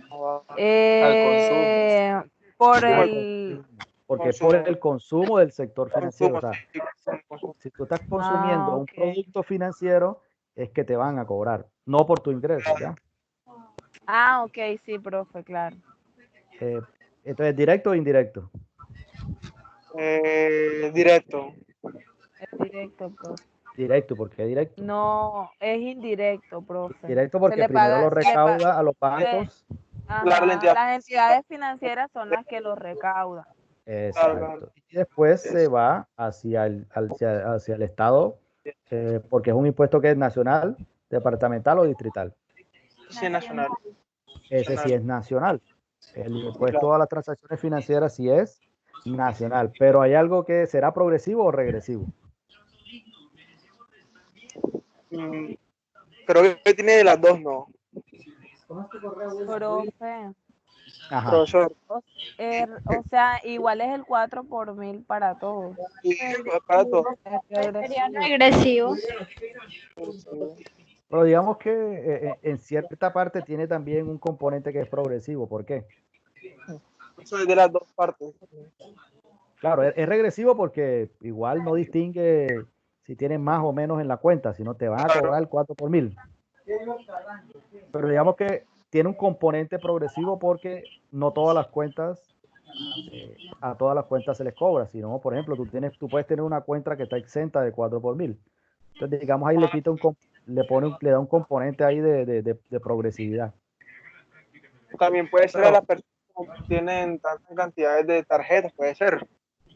Por Ya, el... Porque es Consumo. por el consumo del sector financiero. O sea, Sí, consumo. si tú estás consumiendo un ok. producto financiero, es que te van a cobrar, no por tu ingreso, ¿ya? Ah, ok, sí, profe, claro. Entonces, ¿directo o indirecto? Directo. Es directo, profe. Directo, ¿por qué directo? No, es indirecto, profe. Directo Se porque le primero paga, lo recauda a los se- bancos. Claro, la ajá, entidad. las entidades financieras son las que lo recaudan. Exacto. Y después se va hacia el Estado, porque es un impuesto que es nacional, departamental o distrital. Sí, nacional. Ese sí es nacional. El impuesto a las transacciones financieras sí es nacional, pero hay algo que será progresivo o regresivo. Creo que tiene de las dos, ¿no? Profe. Ajá. Profesor. O sea, igual es el 4 por 1000 para todos. Sí, para todo. Es Sería regresivo. regresivo. Pero digamos que en cierta parte tiene también un componente que es progresivo. ¿Por qué? Eso es de las dos partes. Claro, es regresivo porque igual no distingue si tienes más o menos en la cuenta, sino te van a cobrar el 4 por 1000. Pero digamos que tiene un componente progresivo porque no todas las cuentas, a todas las cuentas se les cobra, sino, por ejemplo, tú puedes tener una cuenta que está exenta de 4 por 1000. Entonces, digamos, ahí le da un componente ahí de progresividad. También puede ser a las personas que tienen tantas cantidades de tarjetas, puede ser.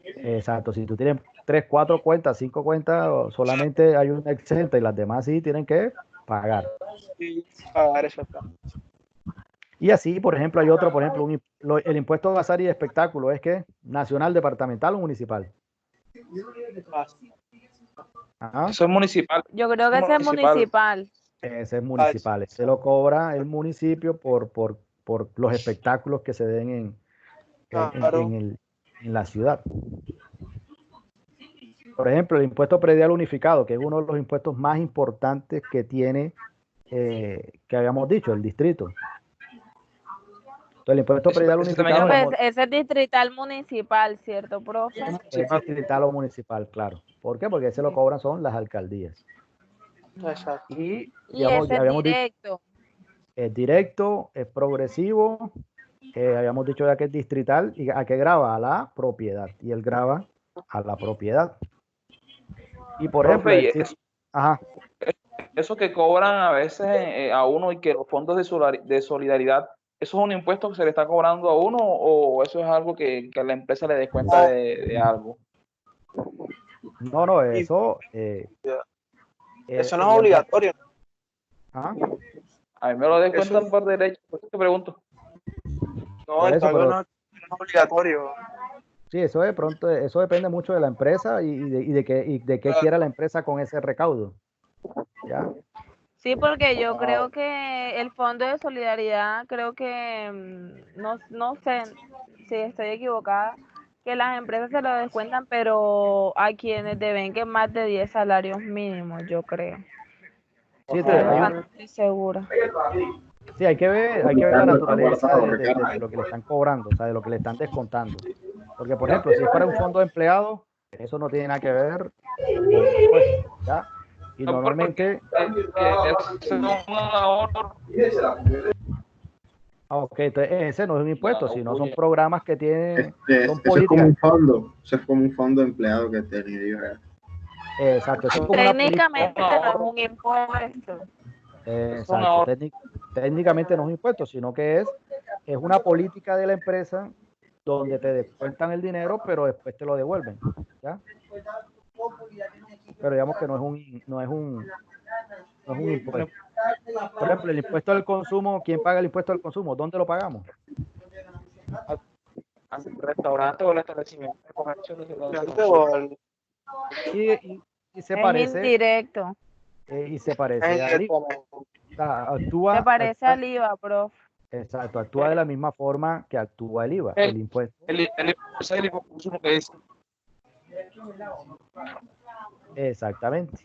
Exacto, si tú tienes 3, 4 cuentas, 5 cuentas, solamente hay una exenta y las demás sí tienen que pagar. Sí, pagar eso. Y así, por ejemplo, hay otro, por ejemplo, el impuesto de azar y espectáculo es que nacional, departamental o municipal. Ajá. Eso es municipal. Yo creo que ese es municipal. Ese es municipal, se lo cobra el municipio por los espectáculos que se den en la ciudad. Por ejemplo, el impuesto predial unificado, que es uno de los impuestos más importantes que tiene, que habíamos dicho, el distrito. Entonces, el impuesto predial unificado Ese es distrital municipal, ¿cierto, profe? es distrital o municipal, claro. ¿Por qué? Porque ese lo cobran son las alcaldías. Exacto. Y ese es directo. Es directo, es progresivo. Habíamos dicho ya que es distrital. ¿Y a qué grava? A la propiedad. Y él grava a la propiedad. Y por Profe, ejemplo, ajá. Eso que cobran a veces a uno y que los fondos de solidaridad, ¿eso es un impuesto que se le está cobrando a uno o eso es algo que a la empresa le descuenta de algo? No, eso... eso no es obligatorio. ¿Ah? A mí me lo descuentan por derecho, por eso te pregunto. No, el pago no es obligatorio. Sí, eso depende mucho de la empresa y de qué quiera la empresa con ese recaudo. ¿Ya? Sí, porque yo creo que el Fondo de Solidaridad, creo que, no sé si estoy equivocada, que las empresas se lo descuentan, pero a quienes deben que más de 10 salarios mínimos, yo creo. Sí, No estoy segura. Sí, hay que ver la naturaleza de lo que le están cobrando, o sea, de lo que le están descontando. Porque, por ejemplo, si es para un fondo de empleados, eso no tiene nada que ver con impuestos, ¿ya? Y normalmente... es un ahorro. Ok, entonces ese no es un impuesto, sino son programas que tienen... son eso es como un fondo, de empleado que tienen ellos. Exacto, eso es como técnicamente no es un impuesto. Exacto, técnicamente no es un impuesto, sino que es una política de la empresa donde te descuentan el dinero, pero después te lo devuelven, ¿ya? Pero digamos que no es un impuesto. Por ejemplo, el impuesto al consumo, ¿quién paga el impuesto al consumo? ¿Dónde lo pagamos? Al restaurante o al establecimiento de comercio de O al- Y se Es parece, indirecto. y se parece al IVA. O sea, Se parece al IVA, profe. exacto, actúa de la misma forma que actúa el IVA, el impuesto. el consumo que dice. Exactamente.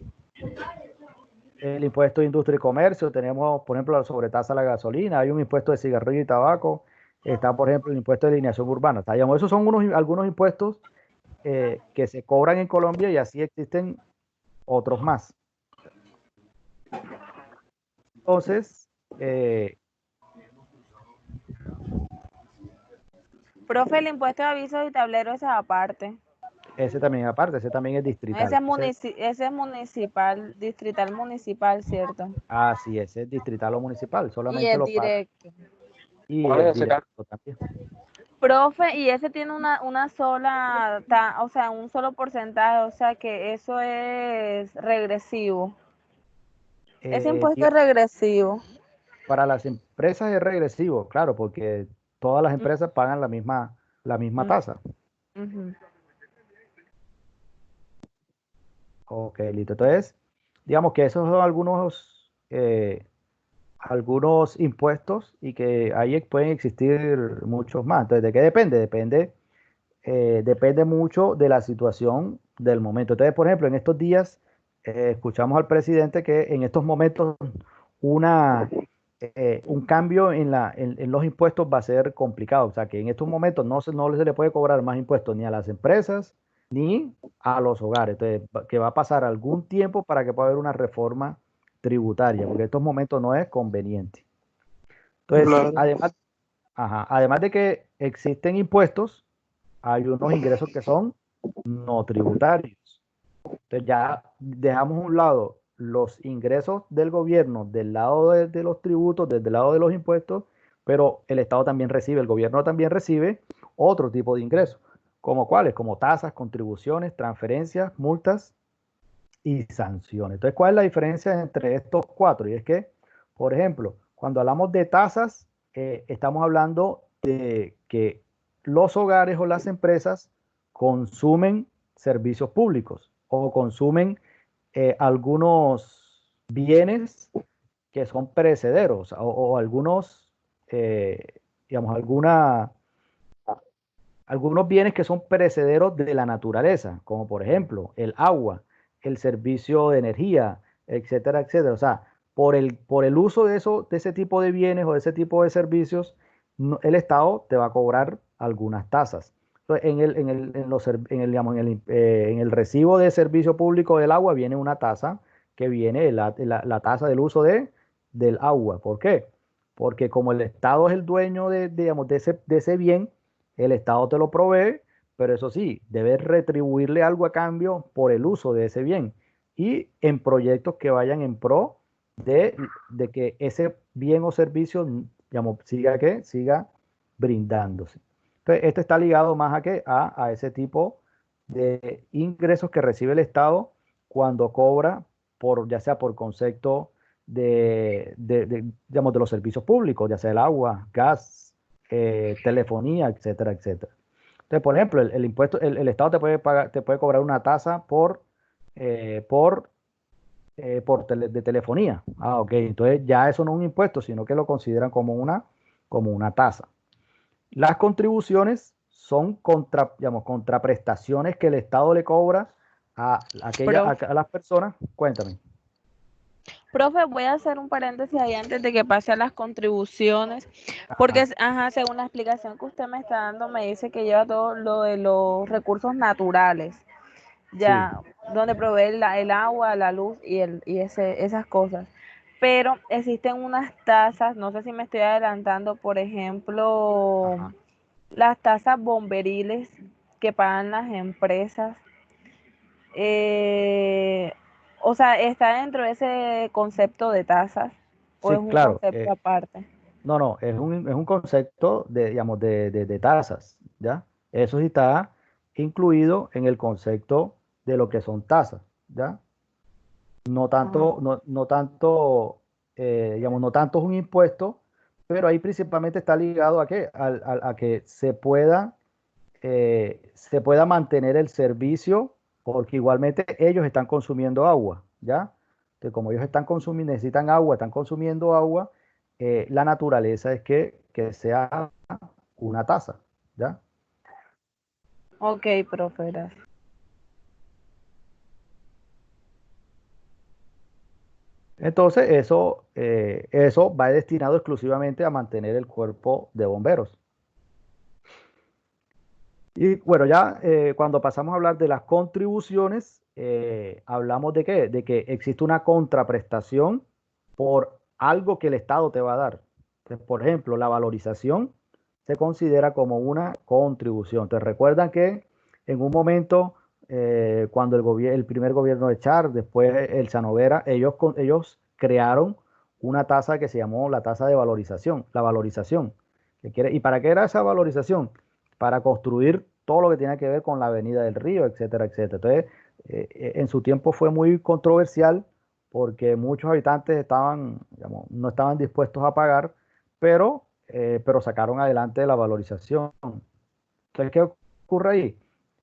El impuesto de industria y comercio, tenemos, por ejemplo, la sobretasa a la gasolina, hay un impuesto de cigarrillo y tabaco, está, por ejemplo, el impuesto de alineación urbana. Está, digamos, esos son algunos impuestos que se cobran en Colombia y así existen otros más. Entonces, Profe, el impuesto de avisos y tableros es aparte. ese también aparte, ese también es distrital. Ese es municipal, distrital municipal, ¿cierto? Sí, ese es distrital o municipal, Y solamente es lo paga. directo. Y ¿Cuál es es ese directo también. Profe, y ese tiene una sola, o sea, un solo porcentaje, o sea que eso es regresivo. Ese impuesto es regresivo. Para las empresas es regresivo, claro, porque todas las empresas pagan la misma tasa. Ujú. Ok, listo. Entonces, digamos que esos son algunos impuestos y que ahí pueden existir muchos más. Entonces, ¿de qué depende? Depende mucho de la situación del momento. Entonces, por ejemplo, en estos días escuchamos al presidente que en estos momentos un cambio en los impuestos va a ser complicado. O sea, que en estos momentos no se le puede cobrar más impuestos ni a las empresas ni a los hogares. Entonces, que va a pasar algún tiempo para que pueda haber una reforma tributaria, porque en estos momentos no es conveniente. Entonces, Claro. además de que existen impuestos, hay unos ingresos que son no tributarios. Entonces ya dejamos a un lado los ingresos del gobierno del lado de los tributos, desde el lado de los impuestos, pero el Estado también recibe, el gobierno también recibe otro tipo de ingresos, como cuáles, como tasas, contribuciones, transferencias, multas y sanciones. Entonces, ¿cuál es la diferencia entre estos cuatro? Y es que, por ejemplo, cuando hablamos de tasas, estamos hablando de que los hogares o las empresas consumen servicios públicos o consumen algunos bienes que son perecederos o algunos, digamos, algunos bienes que son perecederos de la naturaleza, como por ejemplo el agua, el servicio de energía, etcétera, etcétera. O sea, por el uso de ese tipo de bienes o de ese tipo de servicios, el Estado te va a cobrar algunas tasas. Entonces, digamos, en el recibo de servicio público del agua viene una tasa que viene la tasa del uso del agua. ¿Por qué? Porque como el Estado es el dueño digamos, de ese bien, el Estado te lo provee, pero eso sí, debes retribuirle algo a cambio por el uso de ese bien y en proyectos que vayan en pro de que ese bien o servicio, digamos, siga brindándose. Entonces, esto está ligado más a ese tipo de ingresos que recibe el Estado cuando cobra ya sea por concepto digamos, de los servicios públicos, ya sea el agua, gas, telefonía, etcétera, etcétera. Entonces, por ejemplo, el impuesto, el Estado te puede cobrar una tasa de telefonía. Ok, entonces ya eso no es un impuesto, sino que lo consideran como una tasa. Las contribuciones son digamos, contraprestaciones que el Estado le cobra a las personas. Cuéntame. Profe, voy a hacer un paréntesis ahí antes de que pase a las contribuciones, porque, según la explicación que usted me está dando, me dice que lleva todo lo de los recursos naturales, ya, donde provee el agua, la luz y esas cosas. Pero existen unas tasas, no sé si me estoy adelantando, por ejemplo, las tasas bomberiles que pagan las empresas. O sea, está dentro de ese concepto de tasas. ¿O Sí, es un claro. concepto aparte? No, es un concepto de, digamos, de tasas, ¿ya? Eso sí está incluido en el concepto de lo que son tasas, ¿ya? No tanto, no tanto, digamos, no tanto es un impuesto, pero ahí principalmente está ligado a que, a que se pueda mantener el servicio, porque igualmente ellos están consumiendo agua, ¿ya? Entonces, como ellos están consumiendo, necesitan agua, están consumiendo agua, la naturaleza es que sea una tasa, ¿ya? Ok, profe, gracias. Entonces, eso va destinado exclusivamente a mantener el cuerpo de bomberos. Y bueno, ya cuando pasamos a hablar de las contribuciones, hablamos de qué, de que existe una contraprestación por algo que el Estado te va a dar. Entonces, por ejemplo, la valorización se considera como una contribución. Te recuerdan que en un momento, cuando el primer gobierno de Char, después el Sanovera, ellos crearon una tasa que se llamó la tasa de valorización, la valorización. ¿Y para qué era esa valorización? Para construir todo lo que tiene que ver con la avenida del río, etcétera, etcétera. Entonces, en su tiempo fue muy controversial porque muchos habitantes estaban, digamos, no estaban dispuestos a pagar, pero sacaron adelante la valorización. Entonces, ¿qué ocurre ahí?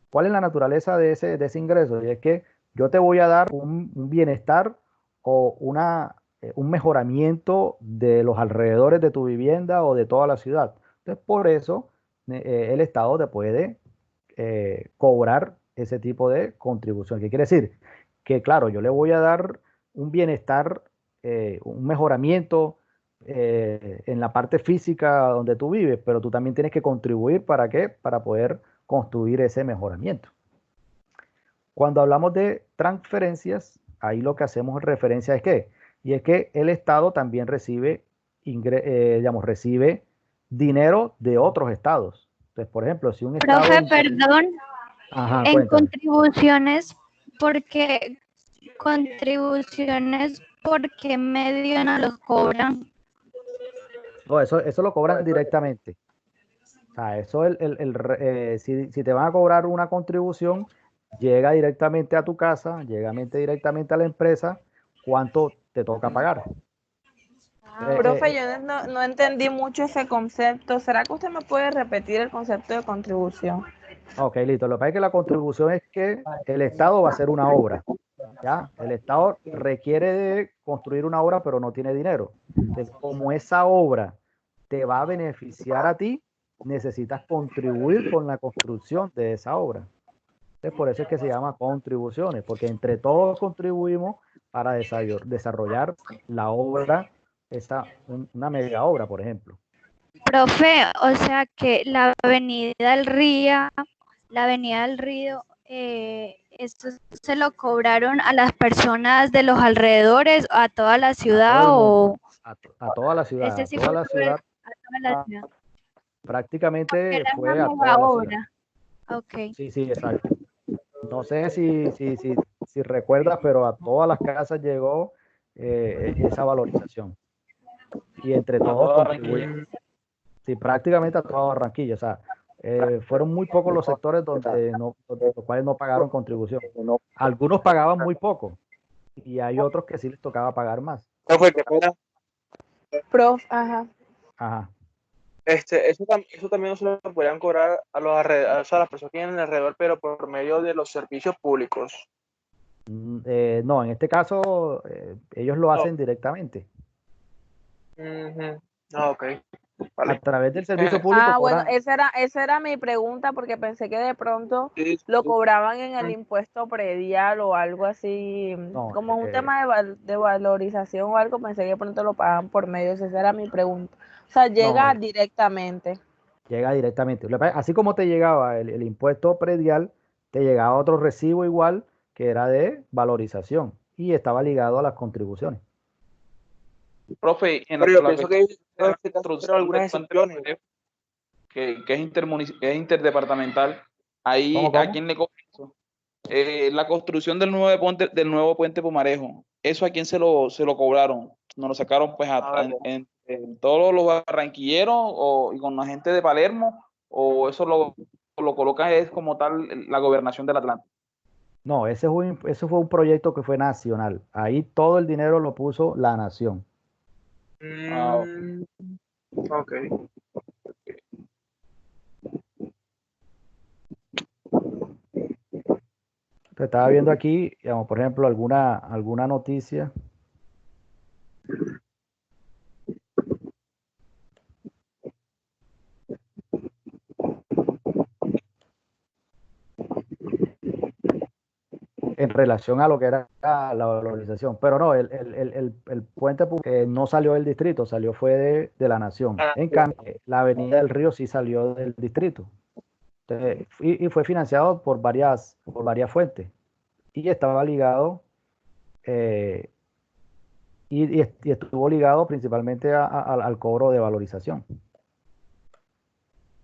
¿Cuál es la naturaleza de ese ingreso? Y es que yo te voy a dar un bienestar o un mejoramiento de los alrededores de tu vivienda o de toda la ciudad. Entonces, por eso el Estado te puede cobrar ese tipo de contribución. ¿Qué quiere decir? Que claro, yo le voy a dar un bienestar, un mejoramiento en la parte física donde tú vives, pero tú también tienes que contribuir ¿para qué? Para poder construir ese mejoramiento. Cuando hablamos de transferencias, ahí lo que hacemos referencia es que, y es que el Estado también recibe, digamos, recibe dinero de otros estados. Entonces, por ejemplo, si un estado... Profe, perdón, Ajá, en cuéntame. contribuciones, ¿por qué medio no los cobran? No, eso lo cobran directamente. O sea, eso si te van a cobrar una contribución, llega directamente a tu casa, llega directamente a la empresa, cuánto te toca pagar. Profe, yo no entendí mucho ese concepto. ¿Será que usted me puede repetir el concepto de contribución? Ok, listo. Lo que pasa es que la contribución es que el Estado va a hacer una obra, ¿ya? El Estado requiere de construir una obra, pero no tiene dinero. Entonces, como esa obra te va a beneficiar a ti, necesitas contribuir con la construcción de esa obra. Entonces, por eso es que se llama contribuciones, porque entre todos contribuimos para desarrollar la obra, una mega obra, por ejemplo. Profe, o sea que la avenida del Río, ¿esto se lo cobraron a las personas de los alrededores, a toda la ciudad o a toda la ciudad, ese sí fue a toda la ciudad? Prácticamente Era una fue a mega toda la ciudad. obra. Okay. Sí, exacto. No sé si recuerdas, pero a todas las casas llegó esa valorización. Y entre todos contribuimos. Sí, prácticamente a toda Barranquilla. O sea, fueron muy pocos los sectores los cuales no pagaron contribución. Algunos pagaban muy poco y hay otros que sí les tocaba pagar más. Prof, ajá. Ajá. Eso también no se lo podrían cobrar a los alrededor, o sea, a las personas que tienen alrededor, pero por medio de los servicios públicos. No, en este caso ellos lo hacen directamente. Ok. Vale. A través del servicio público Bueno, cobran. esa era mi pregunta porque pensé que de pronto lo cobraban en el impuesto predial o algo así, No, como un tema de valorización o algo, pensé que de pronto lo pagaban por medios, esa era mi pregunta. O sea, llega directamente. Llega directamente. Así como te llegaba el impuesto predial, te llegaba otro recibo igual que era de valorización y estaba ligado a las contribuciones. Profe, Pero yo pienso que algunas excepciones. Que es interdepartamental, ahí ¿Cómo? ¿a quién le cobra eso? La construcción del nuevo puente Pumarejo, ¿eso a quién se lo cobraron? nos lo sacaron pues Vale. en todos los barranquilleros y con la gente de Palermo, o eso lo colocas es como tal la gobernación del Atlántico. No, ese fue un proyecto que fue nacional. Ahí todo el dinero lo puso la nación. Ah, Ok. Te estaba viendo aquí, digamos, por ejemplo, alguna noticia. En relación a lo que era la valorización. Pero no, el puente no salió del distrito, fue de la nación. En cambio, la Avenida del Río sí salió del distrito. Entonces, y fue financiado por varias fuentes. Y estaba ligado, y estuvo ligado principalmente al cobro de valorización.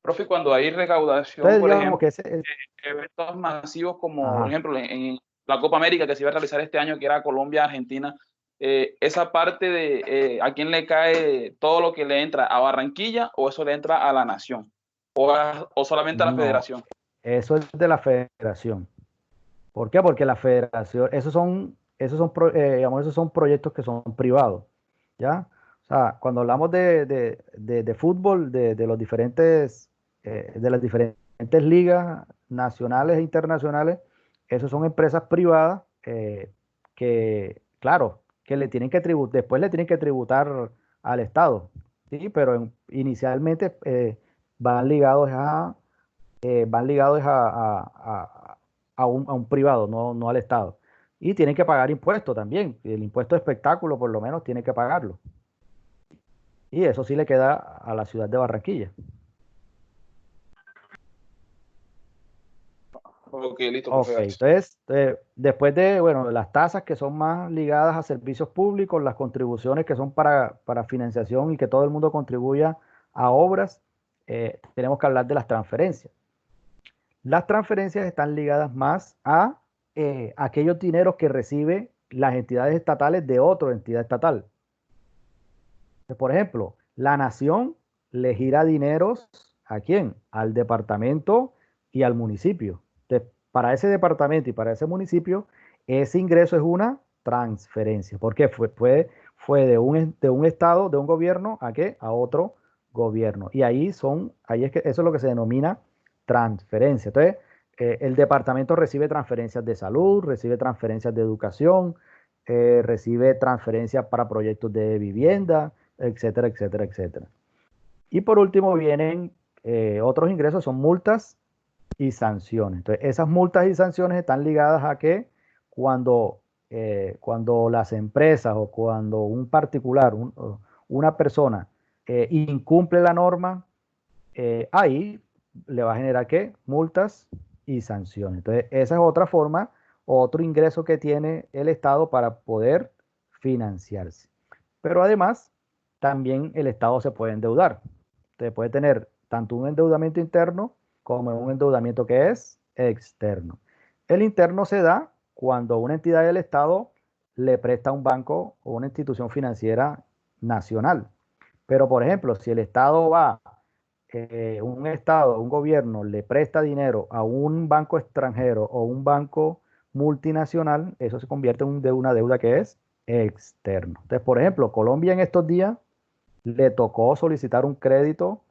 profe, cuando hay recaudación, Entonces, por digamos ejemplo, que eventos masivos como, Ajá. por ejemplo, en la Copa América que se iba a realizar este año, que era Colombia-Argentina, esa parte de a quién le cae todo lo que le entra a Barranquilla, o eso le entra a la nación, o solamente a la No, federación. eso es de la federación. ¿Por qué? Porque la federación, digamos, esos son proyectos que son privados, ¿ya? O sea, cuando hablamos de fútbol, de las diferentes ligas nacionales e internacionales, esos son empresas privadas que, claro, que después le tienen que tributar al Estado, ¿sí? Pero inicialmente van ligados a un privado, no al Estado. Y tienen que pagar impuestos también. El impuesto de espectáculo, por lo menos, tiene que pagarlo. Y eso sí le queda a la ciudad de Barranquilla. Ok, listo, Ok, profe. entonces, después de, bueno, las tasas que son más ligadas a servicios públicos, las contribuciones que son para financiación y que todo el mundo contribuya a obras, tenemos que hablar de las transferencias. Las transferencias están ligadas más a aquellos dineros que reciben las entidades estatales de otra entidad estatal. Por ejemplo, la nación le gira dineros ¿a quién? Al departamento y al municipio. Entonces, para ese departamento y para ese municipio, ese ingreso es una transferencia. ¿Por qué? Fue de un estado, de un gobierno, ¿a qué? A otro gobierno. Y ahí es que eso es lo que se denomina transferencia. Entonces, el departamento recibe transferencias de salud, recibe transferencias de educación, recibe transferencias para proyectos de vivienda, etcétera, etcétera, etcétera. Y por último vienen otros ingresos, son multas y sanciones. Entonces, esas multas y sanciones están ligadas a que cuando las empresas o cuando un particular, una persona incumple la norma, ahí le va a generar ¿qué? Multas y sanciones. Entonces, esa es otra forma, otro ingreso que tiene el Estado para poder financiarse. Pero además, también el Estado se puede endeudar. Usted puede tener tanto un endeudamiento interno como un endeudamiento que es externo. El interno se da cuando una entidad del Estado le presta a un banco o una institución financiera nacional. Pero, por ejemplo, si el Estado un gobierno le presta dinero a un banco extranjero o un banco multinacional, eso se convierte en una deuda que es externo. Entonces, por ejemplo, Colombia en estos días le tocó solicitar un crédito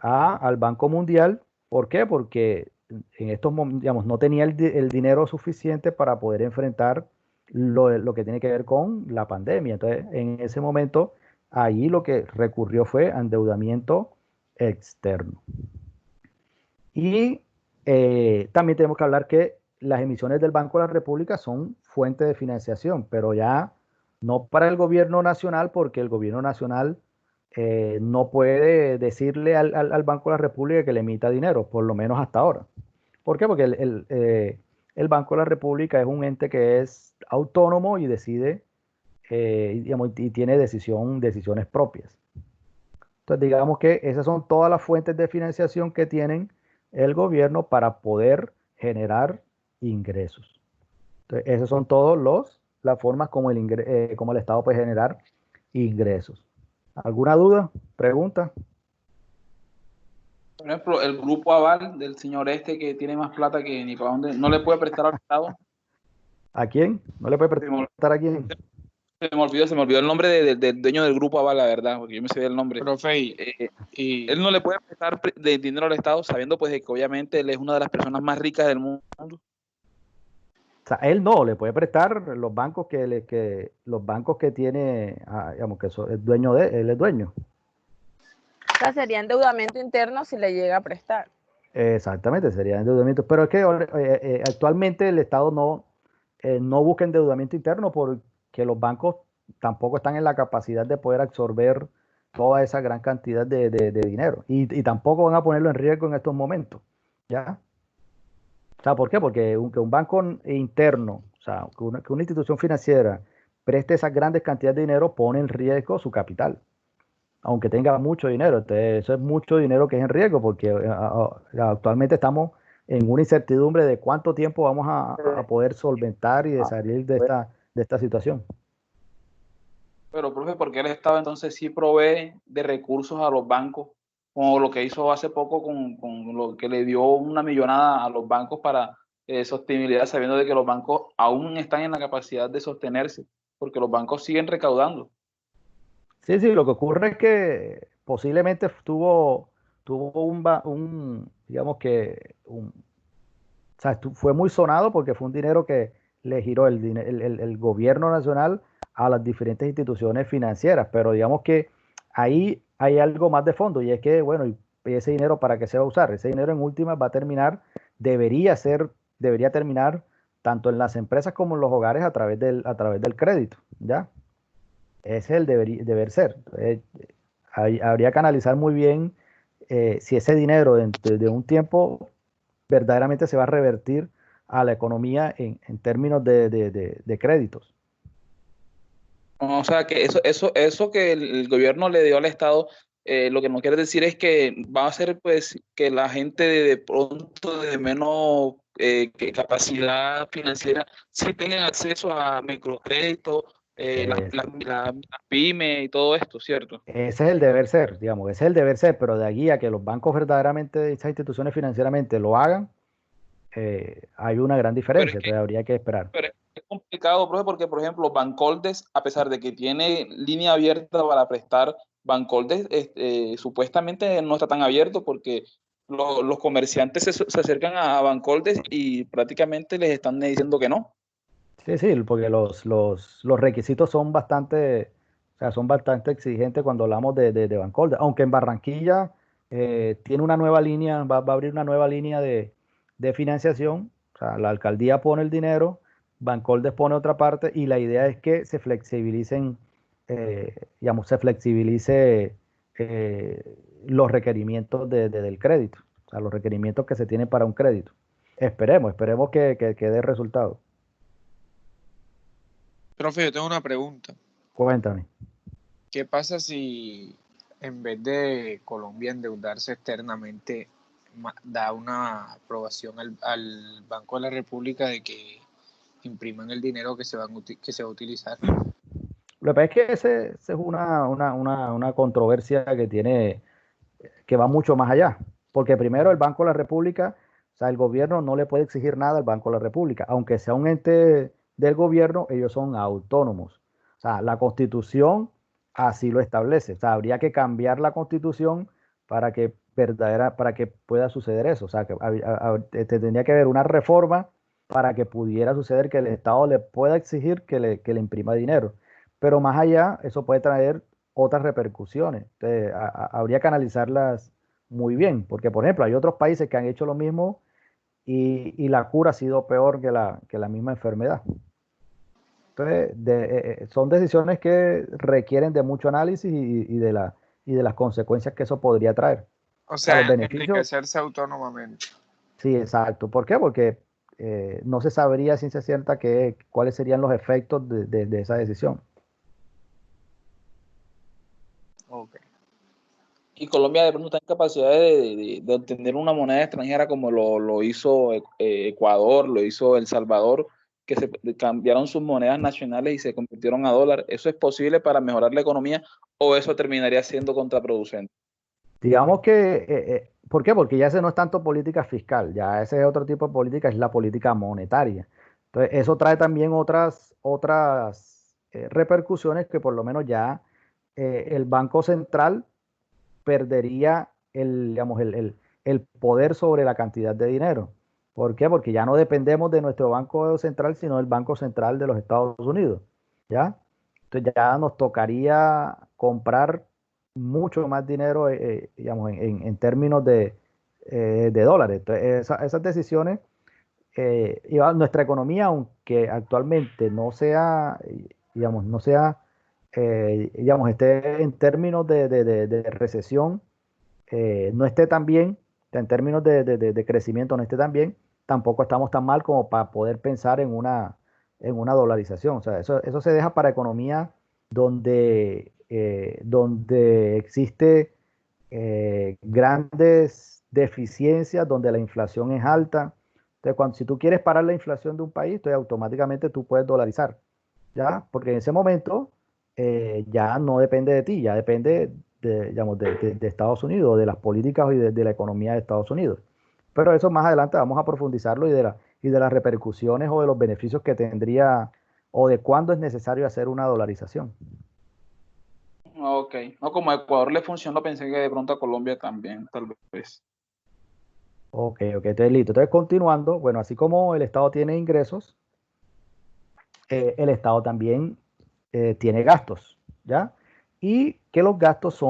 al Banco Mundial. ¿Por qué? Porque en estos momentos, digamos, no tenía el dinero suficiente para poder enfrentar lo que tiene que ver con la pandemia. Entonces, en ese momento, ahí lo que recurrió fue a endeudamiento externo. Y también tenemos que hablar que las emisiones del Banco de la República son fuente de financiación, pero ya no para el gobierno nacional, porque el gobierno nacional no puede decirle al Banco de la República que le emita dinero, por lo menos hasta ahora. ¿Por qué? Porque el Banco de la República es un ente que es autónomo y decide, digamos, y tiene decisiones propias. Entonces, digamos que esas son todas las fuentes de financiación que tienen el gobierno para poder generar ingresos. Entonces, esos son todos los las formas como como el Estado puede generar ingresos. ¿Alguna duda? ¿Pregunta? Por ejemplo, el grupo aval del señor este que tiene más plata que ni para dónde, no le puede prestar al Estado. ¿A quién? ¿No le puede prestar a quién? Se me olvidó el nombre del dueño del grupo aval, la verdad, porque yo me sé el nombre. Profe, y Él no le puede prestar de dinero al Estado sabiendo pues de que obviamente él es una de las personas más ricas del mundo. O sea, él no, le puede prestar los bancos los bancos que tiene, digamos que es dueño él es dueño. O sea, sería endeudamiento interno si le llega a prestar. Exactamente, sería endeudamiento. Pero es que actualmente el Estado no busca endeudamiento interno porque los bancos tampoco están en la capacidad de poder absorber toda esa gran cantidad de dinero. Y tampoco van a ponerlo en riesgo en estos momentos. ¿Ya? O sea, ¿por qué? Porque que un banco interno, o sea, que una institución financiera preste esas grandes cantidades de dinero pone en riesgo su capital, aunque tenga mucho dinero. Entonces, eso es mucho dinero que es en riesgo, porque actualmente estamos en una incertidumbre de cuánto tiempo vamos a poder solventar y de salir de esta situación. Pero, profe, ¿por qué el Estado entonces sí provee de recursos a los bancos, como lo que hizo hace poco con lo que le dio una millonada a los bancos para sostenibilidad, sabiendo de que los bancos aún están en la capacidad de sostenerse, porque los bancos siguen recaudando? Sí, sí, lo que ocurre es que posiblemente tuvo digamos que, o sea, fue muy sonado porque fue un dinero que le giró el gobierno nacional a las diferentes instituciones financieras, pero digamos que ahí hay algo más de fondo y es que, bueno, y ese dinero para qué se va a usar, ese dinero en últimas va a terminar, debería terminar tanto en las empresas como en los hogares a través del crédito, ¿ya? Ese es el deber ser. Habría que analizar muy bien si ese dinero dentro de un tiempo verdaderamente se va a revertir a la economía en términos de créditos. O sea, que eso que el gobierno le dio al Estado, lo que no quiere decir es que va a hacer pues que la gente de pronto de menos que capacidad financiera sí tengan acceso a microcréditos, Es- las pymes y todo esto, ¿cierto? Ese es el deber ser, digamos, ese es el deber ser, pero de allí a que los bancos verdaderamente, esas instituciones financieramente lo hagan, hay una gran Pero es diferencia, que entonces habría que esperar. pero es complicado, profe, porque por ejemplo, Bancoldes, a pesar de que tiene línea abierta para prestar, Bancoldes supuestamente no está tan abierto porque los comerciantes se acercan a Bancoldes y prácticamente les están diciendo que no. Sí, sí, porque los requisitos o sea, son bastante exigentes cuando hablamos de Bancolda, aunque en Barranquilla tiene una nueva línea, va a abrir una nueva línea de financiación, o sea, la alcaldía pone el dinero, Bancoldes pone otra parte y la idea es que se flexibilicen, digamos, se flexibilice los requerimientos del crédito, o sea, los requerimientos que se tienen para un crédito. Esperemos que dé resultado. profe, yo tengo una pregunta. Cuéntame. ¿Qué pasa si en vez de Colombia endeudarse externamente, da una aprobación al Banco de la República de que impriman el dinero que se va a utilizar? Lo que pasa es que ese es una controversia que va mucho más allá. Porque primero el Banco de la República, o sea, el gobierno no le puede exigir nada al Banco de la República. Aunque sea un ente del gobierno, ellos son autónomos. O sea, la Constitución así lo establece. O sea, habría que cambiar la Constitución para que pueda suceder eso. O sea, que tendría que haber una reforma para que pudiera suceder que el Estado le pueda exigir que le imprima dinero. Pero más allá, eso puede traer otras repercusiones. Entonces, habría que analizarlas muy bien, porque por ejemplo, hay otros países que han hecho lo mismo y la cura ha sido peor que la misma enfermedad. Entonces, son decisiones que requieren de mucho análisis y de las consecuencias que eso podría traer. O O sea, los sea, beneficios, enriquecerse autónomamente. sí, exacto. ¿Por qué? Porque no se sabría a ciencia cierta cuáles serían los efectos de esa decisión. Ok. Y Colombia de pronto está en capacidad de obtener una moneda extranjera como lo hizo Ecuador, lo hizo El Salvador, que se cambiaron sus monedas nacionales y se convirtieron a dólar. ¿Eso es posible para mejorar la economía o eso terminaría siendo contraproducente? Digamos que, ¿por qué? Porque ya ese no es tanto política fiscal, ya ese es otro tipo de política, es la política monetaria. Entonces, eso trae también otras repercusiones que por lo menos ya el Banco Central perdería digamos, el poder sobre la cantidad de dinero. ¿Por qué? Porque ya no dependemos de nuestro Banco Central, sino del Banco Central de los Estados Unidos, ¿ya? Entonces ya nos tocaría comprar mucho más dinero, digamos, en términos de dólares. Entonces, esas decisiones, nuestra economía, aunque actualmente no sea, digamos, no sea, digamos, esté en términos de recesión, no esté tan bien, en términos de crecimiento no esté tan bien, tampoco estamos tan mal como para poder pensar en una dolarización. O sea, eso se deja para economía donde existe grandes deficiencias, donde la inflación es alta. Entonces, si tú quieres parar la inflación de un país, entonces automáticamente tú puedes dolarizar, ¿ya? Porque en ese momento ya no depende de ti, ya depende digamos, de Estados Unidos, de las políticas y de la economía de Estados Unidos. Pero eso más adelante vamos a profundizarlo y de las repercusiones o de los beneficios que tendría o de cuándo es necesario hacer una dolarización. Ok, no, como a Ecuador le funcionó, pensé que de pronto a Colombia también, tal vez. Ok, entonces listo. Entonces continuando, bueno, así como el Estado tiene ingresos, el Estado también tiene gastos, ¿ya? Y que los gastos es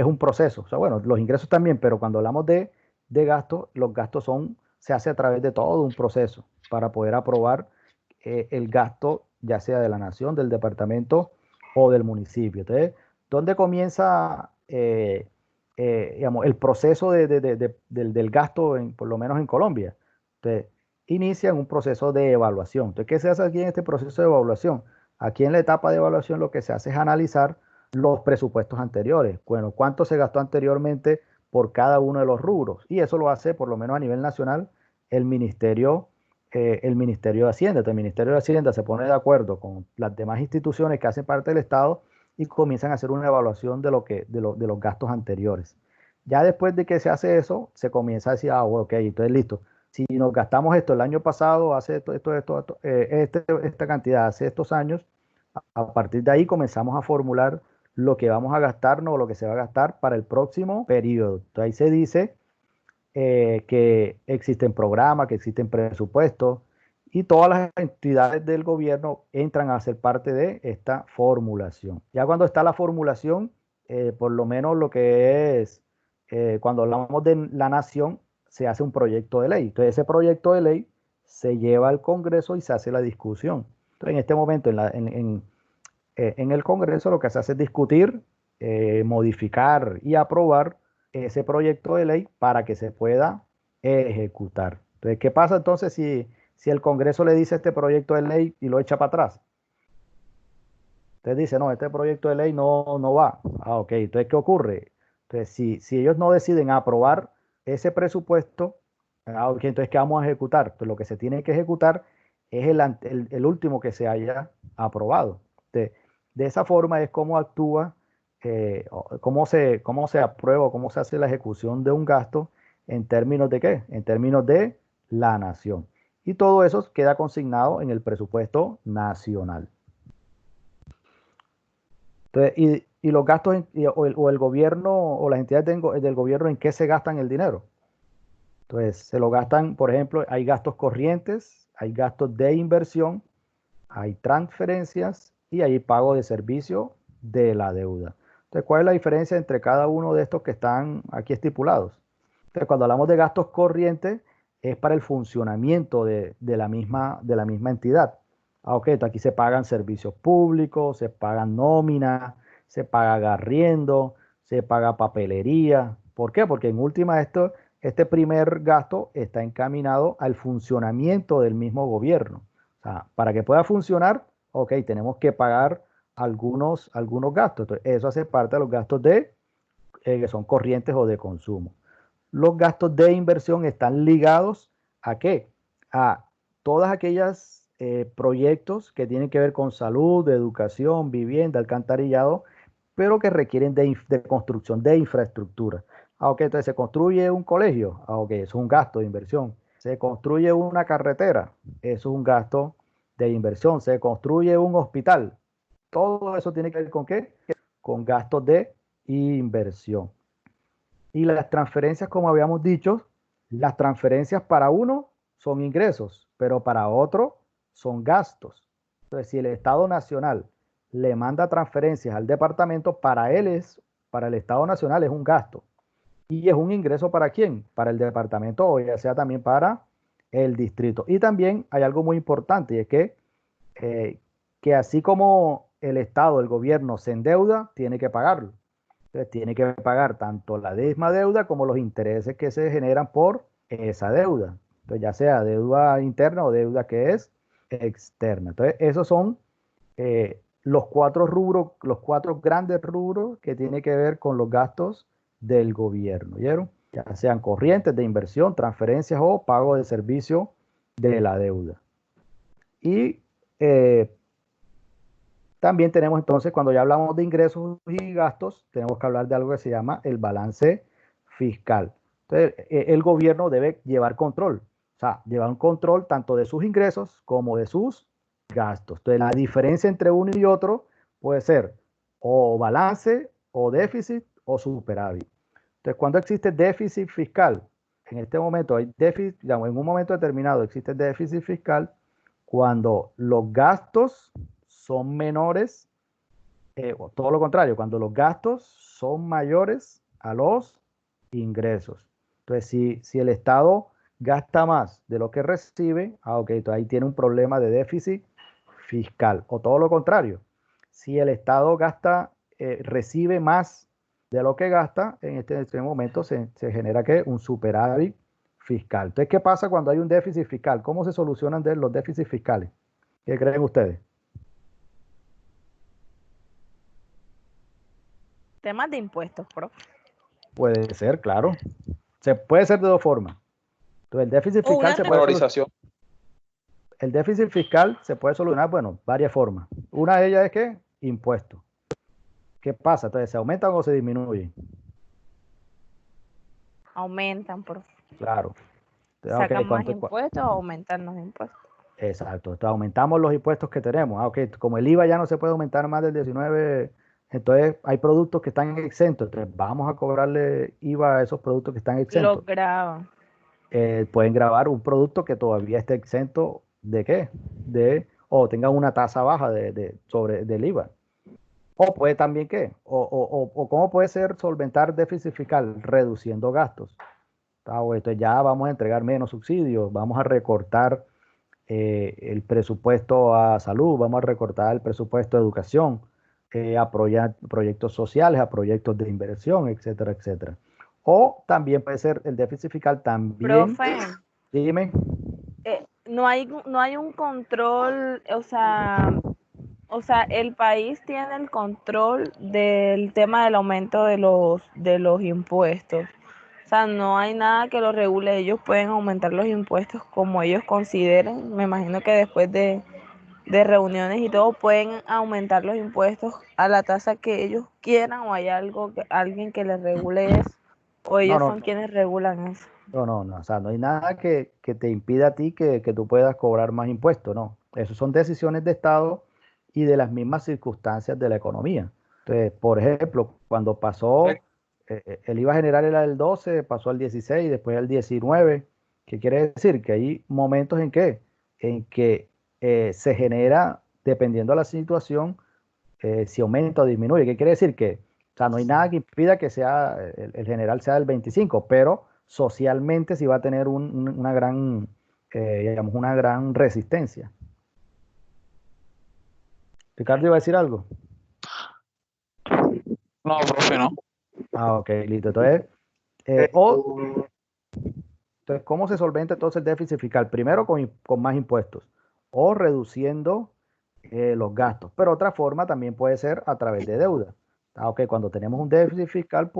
un proceso. O sea, bueno, los ingresos también, pero cuando hablamos de gastos, los gastos se hace a través de todo un proceso para poder aprobar el gasto, ya sea de la nación, del departamento o del municipio. Entonces, ¿dónde comienza, digamos, el proceso del gasto, por lo menos en Colombia? Entonces, inicia en un proceso de evaluación. Entonces, ¿qué se hace aquí en este proceso de evaluación? Aquí en la etapa de evaluación lo que se hace es analizar los presupuestos anteriores. Bueno, cuánto se gastó anteriormente por cada uno de los rubros. Y eso lo hace, por lo menos a nivel nacional, el Ministerio de Hacienda. Entonces, el Ministerio de Hacienda se pone de acuerdo con las demás instituciones que hacen parte del Estado y comienzan a hacer una evaluación de los gastos anteriores. Ya después de que se hace eso, se comienza a decir, bueno, ok, entonces listo. Si nos gastamos esto el año pasado, hace esta cantidad, hace estos años, a partir de ahí comenzamos a formular lo que vamos a gastarnos o lo que se va a gastar para el próximo periodo. Entonces ahí se dice que existen programas, que existen presupuestos y todas las entidades del gobierno entran a ser parte de esta formulación. Ya cuando está la formulación, por lo menos lo que es, cuando hablamos de la nación, se hace un proyecto de ley. Entonces ese proyecto de ley se lleva al Congreso y se hace la discusión. Entonces en este momento en el Congreso lo que se hace es discutir, modificar y aprobar ese proyecto de ley para que se pueda ejecutar. Entonces, ¿qué pasa entonces si el Congreso le dice este proyecto de ley y lo echa para atrás? Entonces dice, no, este proyecto de ley no va. Ok, entonces, ¿qué ocurre? Entonces, si ellos no deciden aprobar ese presupuesto, ok, entonces, ¿qué vamos a ejecutar? Pues lo que se tiene que ejecutar es el último que se haya aprobado. Entonces, de esa forma es cómo actúa, cómo se aprueba, cómo se hace la ejecución de un gasto en términos de ¿qué? En términos de la nación. Y todo eso queda consignado en el presupuesto nacional. Entonces, y los gastos o el gobierno o las entidades del gobierno, ¿en qué se gastan el dinero? Entonces, se lo gastan, por ejemplo, hay gastos corrientes, hay gastos de inversión, hay transferencias y hay pago de servicio de la deuda. Entonces, ¿cuál es la diferencia entre cada uno de estos que están aquí estipulados? Entonces, cuando hablamos de gastos corrientes, es para el funcionamiento de la misma entidad. Ok, entonces aquí se pagan servicios públicos, se pagan nóminas, se paga arriendo, se paga papelería. ¿Por qué? Porque en última este primer gasto está encaminado al funcionamiento del mismo gobierno. O sea, para que pueda funcionar, ok, tenemos que pagar algunos gastos. Entonces, eso hace parte de los gastos que son corrientes o de consumo. Los gastos de inversión están ligados ¿a qué? A todas aquellas proyectos que tienen que ver con salud, educación, vivienda, alcantarillado, pero que requieren de construcción de infraestructura. Ok, entonces se construye un colegio, ok, eso es un gasto de inversión. Se construye una carretera, eso es un gasto de inversión. Se construye un hospital, todo eso tiene que ver con ¿qué? Con gastos de inversión. Y las transferencias, como habíamos dicho, las transferencias para uno son ingresos, pero para otro son gastos. Entonces, si el Estado Nacional le manda transferencias al departamento, para el Estado Nacional es un gasto. ¿Y es un ingreso para quién? Para el departamento o ya sea también para el distrito. Y también hay algo muy importante y es que así como el Estado, el gobierno se endeuda, tiene que pagarlo. Entonces tiene que pagar tanto la misma deuda como los intereses que se generan por esa deuda. Entonces ya sea deuda interna o deuda que es externa. Entonces esos son los cuatro rubros, los cuatro grandes rubros que tienen que ver con los gastos del gobierno, ¿vieron? Ya sean corrientes de inversión, transferencias o pago de servicio de la deuda. Y también tenemos entonces, cuando ya hablamos de ingresos y gastos, tenemos que hablar de algo que se llama el balance fiscal. Entonces, el gobierno debe llevar control, o sea, llevar un control tanto de sus ingresos como de sus gastos. Entonces, la diferencia entre uno y otro puede ser o balance, o déficit, o superávit. Entonces, cuando existe déficit fiscal, en este momento hay déficit, digamos, en un momento determinado existe déficit fiscal cuando los gastos son menores, o todo lo contrario, cuando los gastos son mayores a los ingresos. Entonces, si el Estado gasta más de lo que recibe, ok, entonces ahí tiene un problema de déficit fiscal. O todo lo contrario, si el Estado recibe más de lo que gasta, en este momento se genera ¿qué? Un superávit fiscal. Entonces, ¿qué pasa cuando hay un déficit fiscal? ¿Cómo se solucionan los déficits fiscales? ¿Qué creen ustedes? Temas de impuestos, profe. Puede ser, claro. Se puede ser de dos formas. Entonces, el déficit O fiscal una Valorización. el déficit fiscal se puede solucionar, bueno, varias formas. Una de ellas es que impuestos. ¿Qué pasa? Entonces, ¿se aumentan o se disminuyen? Aumentan, profe. Claro. Entonces, Sacan más ¿cuánto? impuestos o aumentan los impuestos. Exacto. Entonces, aumentamos los impuestos que tenemos. Como el IVA ya no se puede aumentar más del 19, entonces hay productos que están exentos. Entonces, vamos a cobrarle IVA a esos productos que están exentos. Los graban. Pueden grabar un producto que todavía esté exento de qué, o tenga una tasa baja del IVA. O puede también qué, o cómo puede ser solventar déficit fiscal, reduciendo gastos. Entonces ya vamos a entregar menos subsidios, vamos a recortar el presupuesto a salud, vamos a recortar el presupuesto a educación, a proyectos sociales, a proyectos de inversión, etcétera, etcétera. O también puede ser el déficit fiscal también. Profe, Dime. no hay un control, o sea, el país tiene el control del tema del aumento de los impuestos. O sea, no hay nada que lo regule. Ellos pueden aumentar los impuestos como ellos consideren. Me imagino que después de reuniones y todo pueden aumentar los impuestos a la tasa que ellos quieran, o hay alguien que les regule eso, o ellos son quienes regulan eso. No, o sea, no hay nada que te impida a ti que tú puedas cobrar más impuestos, no. Esas son decisiones de Estado y de las mismas circunstancias de la economía. Entonces, por ejemplo, cuando pasó, el IVA general era del 12, pasó al 16, después al 19, ¿qué quiere decir? Que hay momentos en que se genera, dependiendo de la situación, si aumenta o disminuye. ¿Qué quiere decir? Que, o sea, no hay nada que impida que el general sea del 25, pero socialmente sí va a tener una gran, digamos, una gran resistencia. Ricardo iba a decir algo. No, profe, no. Ok, listo. Entonces, ¿cómo se solventa entonces el déficit fiscal? Primero con más impuestos o reduciendo los gastos, pero otra forma también puede ser a través de deuda. Cuando tenemos un déficit fiscal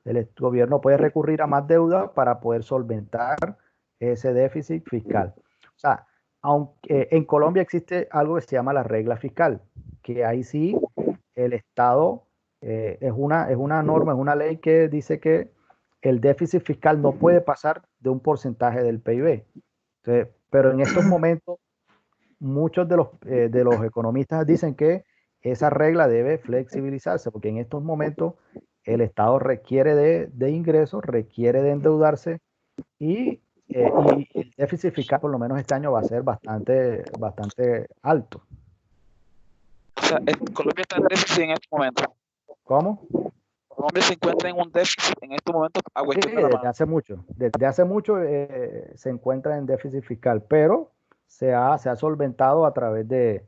el gobierno puede recurrir a más deuda para poder solventar ese déficit fiscal. O sea, aunque en Colombia existe algo que se llama la regla fiscal, que ahí sí el Estado es una norma, es una ley que dice que el déficit fiscal no puede pasar de un porcentaje del PIB. Entonces, pero en estos momentos, muchos de los economistas dicen que esa regla debe flexibilizarse, porque en estos momentos el Estado requiere de ingresos, requiere de endeudarse y el déficit fiscal por lo menos este año va a ser bastante alto. O sea, Colombia está en déficit en este momento. ¿Cómo? Colombia se encuentra en un déficit en este momento a Sí, cuestión de la desde mano. hace mucho se encuentra en déficit fiscal, pero se ha solventado a través de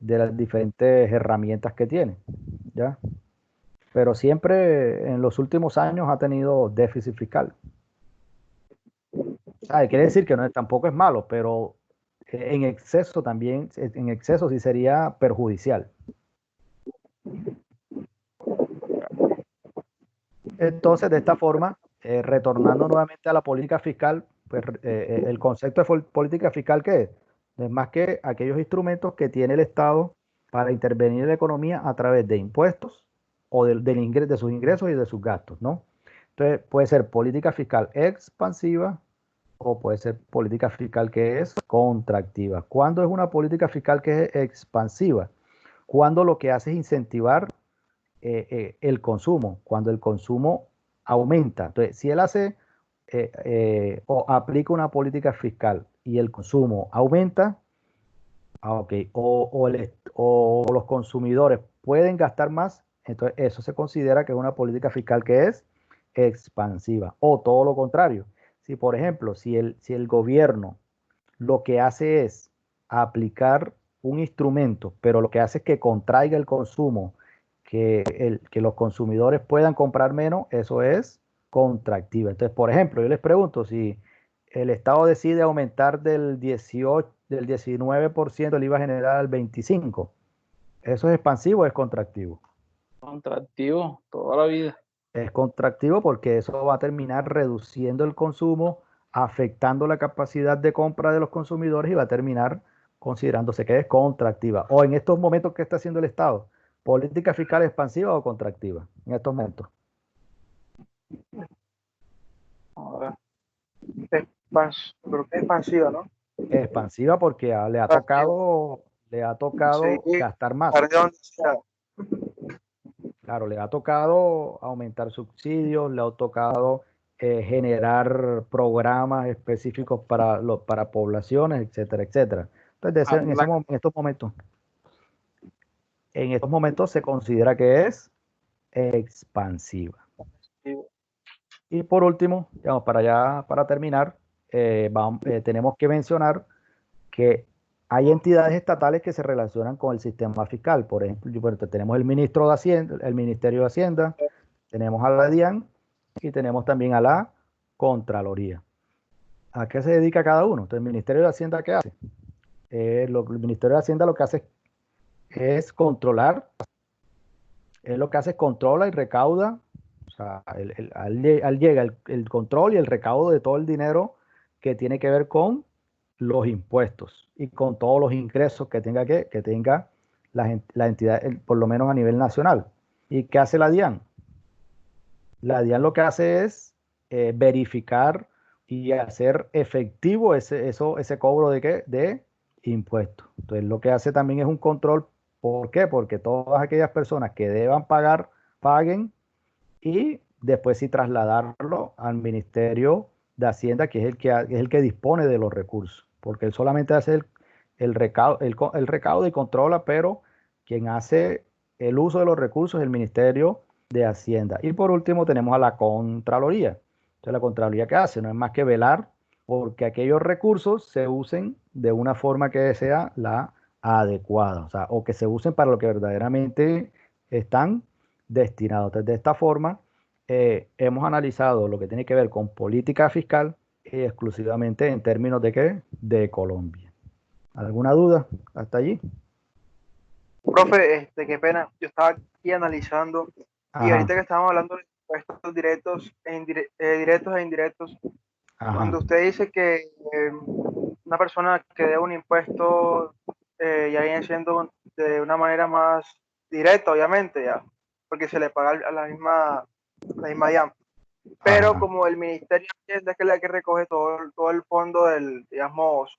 las diferentes herramientas que tiene, ¿ya? Pero siempre en los últimos años ha tenido déficit fiscal. O sea, quiere decir que tampoco es malo, pero en exceso también, en exceso sí sería perjudicial. Entonces, de esta forma, retornando nuevamente a la política fiscal, pues el concepto de política fiscal, ¿qué es? No es más que aquellos instrumentos que tiene el Estado para intervenir en la economía a través de impuestos o de sus ingresos y de sus gastos, ¿no? Entonces, puede ser política fiscal expansiva o puede ser política fiscal que es contractiva. ¿Cuándo es una política fiscal que es expansiva? Cuando lo que hace es incentivar el consumo, cuando el consumo aumenta. Entonces, si él hace o aplica una política fiscal y el consumo aumenta, okay, o los consumidores pueden gastar más, entonces eso se considera que es una política fiscal que es expansiva. O todo lo contrario. Si, por ejemplo, si el gobierno lo que hace es aplicar un instrumento, pero lo que hace es que contraiga el consumo, que los consumidores puedan comprar menos, eso es contractiva. Entonces, por ejemplo, yo les pregunto, si el Estado decide aumentar del 19% el IVA general al 25%, ¿eso es expansivo o es contractivo? Contractivo toda la vida. Es contractivo porque eso va a terminar reduciendo el consumo, afectando la capacidad de compra de los consumidores y va a terminar considerándose que es contractiva. O en estos momentos, ¿qué está haciendo el Estado? ¿Política fiscal expansiva o contractiva? En estos momentos. Ahora, creo que es expansiva, ¿no? Expansiva porque le ha tocado Sí, gastar más. perdón, Claro, le ha tocado aumentar subsidios, le ha tocado generar programas específicos para poblaciones, etcétera, etcétera. Entonces, en estos momentos se considera que es expansiva. Y por último, digamos, para terminar, tenemos que mencionar que hay entidades estatales que se relacionan con el sistema fiscal. Por ejemplo, tenemos el ministro de Hacienda, el Ministerio de Hacienda, tenemos a la DIAN y tenemos también a la Contraloría. ¿A qué se dedica cada uno? Entonces, el Ministerio de Hacienda, ¿qué hace? El Ministerio de Hacienda lo que hace es controlar, controla y recauda, o sea, llega el control y el recaudo de todo el dinero que tiene que ver con los impuestos y con todos los ingresos que tenga la entidad, por lo menos a nivel nacional. ¿Y qué hace la DIAN? La DIAN lo que hace es verificar y hacer efectivo ese cobro de impuestos. Entonces, lo que hace también es un control. ¿Por qué? Porque todas aquellas personas que deban pagar, paguen, y después sí trasladarlo al Ministerio de Hacienda, que es el que dispone de los recursos, porque él solamente hace el recaudo y controla, pero quien hace el uso de los recursos es el Ministerio de Hacienda. Y por último tenemos a la Contraloría. Entonces, la Contraloría, ¿qué hace? No es más que velar porque aquellos recursos se usen de una forma que sea la adecuada, o sea, o que se usen para lo que verdaderamente están destinados. Entonces, de esta forma, hemos analizado lo que tiene que ver con política fiscal exclusivamente en términos de ¿qué? De Colombia. ¿Alguna duda hasta allí? profe, qué pena, yo estaba aquí analizando y Ajá, ahorita que estábamos hablando de impuestos directos e indirectos, ajá, cuando usted dice que una persona que dé un impuesto ya viene siendo de una manera más directa, obviamente, ya, porque se le paga a la misma DIAN. Pero Ajá. como el Ministerio de Hacienda es que es la que recoge todo el fondo del, digamos,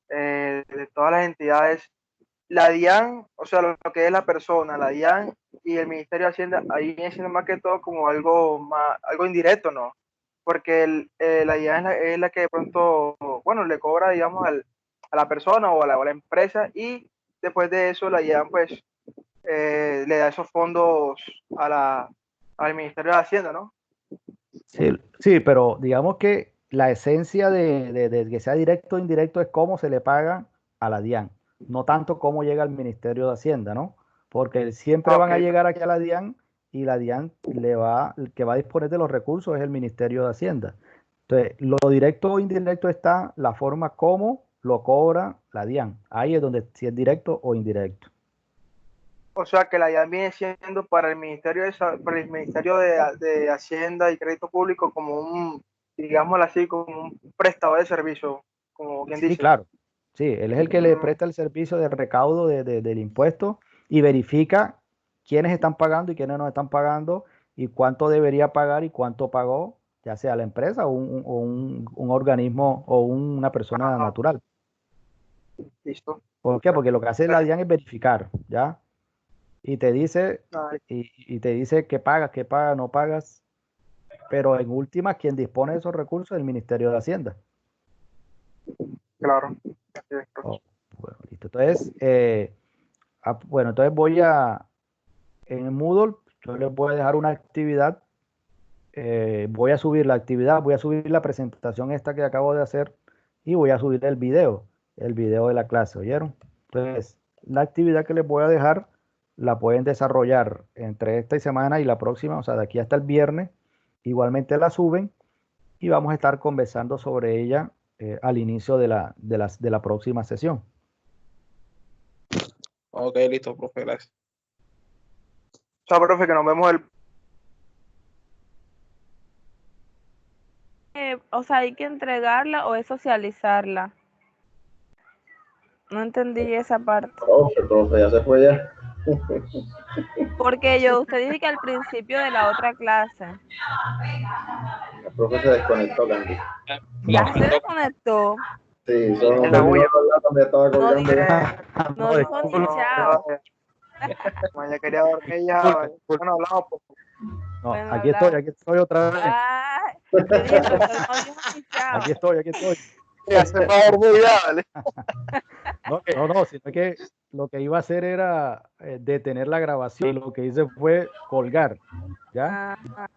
de todas las entidades, la DIAN, o sea, lo que es la persona, la DIAN y el Ministerio de Hacienda, ahí viene siendo más que todo como algo indirecto, ¿no? Porque la DIAN es la que de pronto, bueno, le cobra, digamos, a la persona o a la empresa, y después de eso la DIAN pues le da esos fondos al Ministerio de Hacienda, ¿no? Sí, sí, pero digamos que la esencia de que sea directo o indirecto es cómo se le paga a la DIAN, no tanto cómo llega al Ministerio de Hacienda, ¿no? Porque siempre van a Ok, llegar aquí a la DIAN y la DIAN el que va a disponer de los recursos es el Ministerio de Hacienda. Entonces, lo directo o indirecto está la forma como lo cobra la DIAN. Ahí es donde si es directo o indirecto. o sea que la DIAN viene siendo para el Ministerio para el Ministerio de Hacienda y Crédito Público como un, digámoslo así, como un prestador de servicio, como quien Sí, dice. claro. Sí, él es el que le presta el servicio de recaudo del impuesto y verifica quiénes están pagando y quiénes no están pagando y cuánto debería pagar y cuánto pagó, ya sea la empresa o un organismo o una persona Ajá, natural. listo. ¿Por qué? Porque lo que hace la DIAN es verificar, ¿ya? Y te dice, Ah, y te dice qué pagas, no pagas, pero en última, quien dispone de esos recursos es el Ministerio de Hacienda. claro. Oh, bueno, listo. Entonces, bueno, entonces en Moodle, yo les voy a dejar una actividad, voy a subir la actividad, voy a subir la presentación esta que acabo de hacer y voy a subir el video de la clase, ¿oyeron? Entonces, la actividad que les voy a dejar la pueden desarrollar entre esta semana y la próxima, o sea, de aquí hasta el viernes, igualmente la suben y vamos a estar conversando sobre ella al inicio de la próxima sesión. Ok, listo, profe, gracias. O sea, profe, que nos vemos O sea, hay que entregarla o es socializarla. No entendí esa parte. Profe, ya se fue ya. Porque usted dice que al principio de la otra clase. El profe se desconectó, Candy. Ya se desconectó. Sí, solo en la bulla. me estaba No colgando dijo, ya. no dijo ni chao. Como ya quería dormir ya. Bueno, hablamos poco. No, Bueno, aquí hablamos. estoy otra vez. Ay, yo dije, pero no dijo ni chao. Aquí estoy. Ya se va a dormir ya, ¿vale? No, sino que lo que iba a hacer era detener la grabación y lo que hice fue colgar, ¿ya? Ah,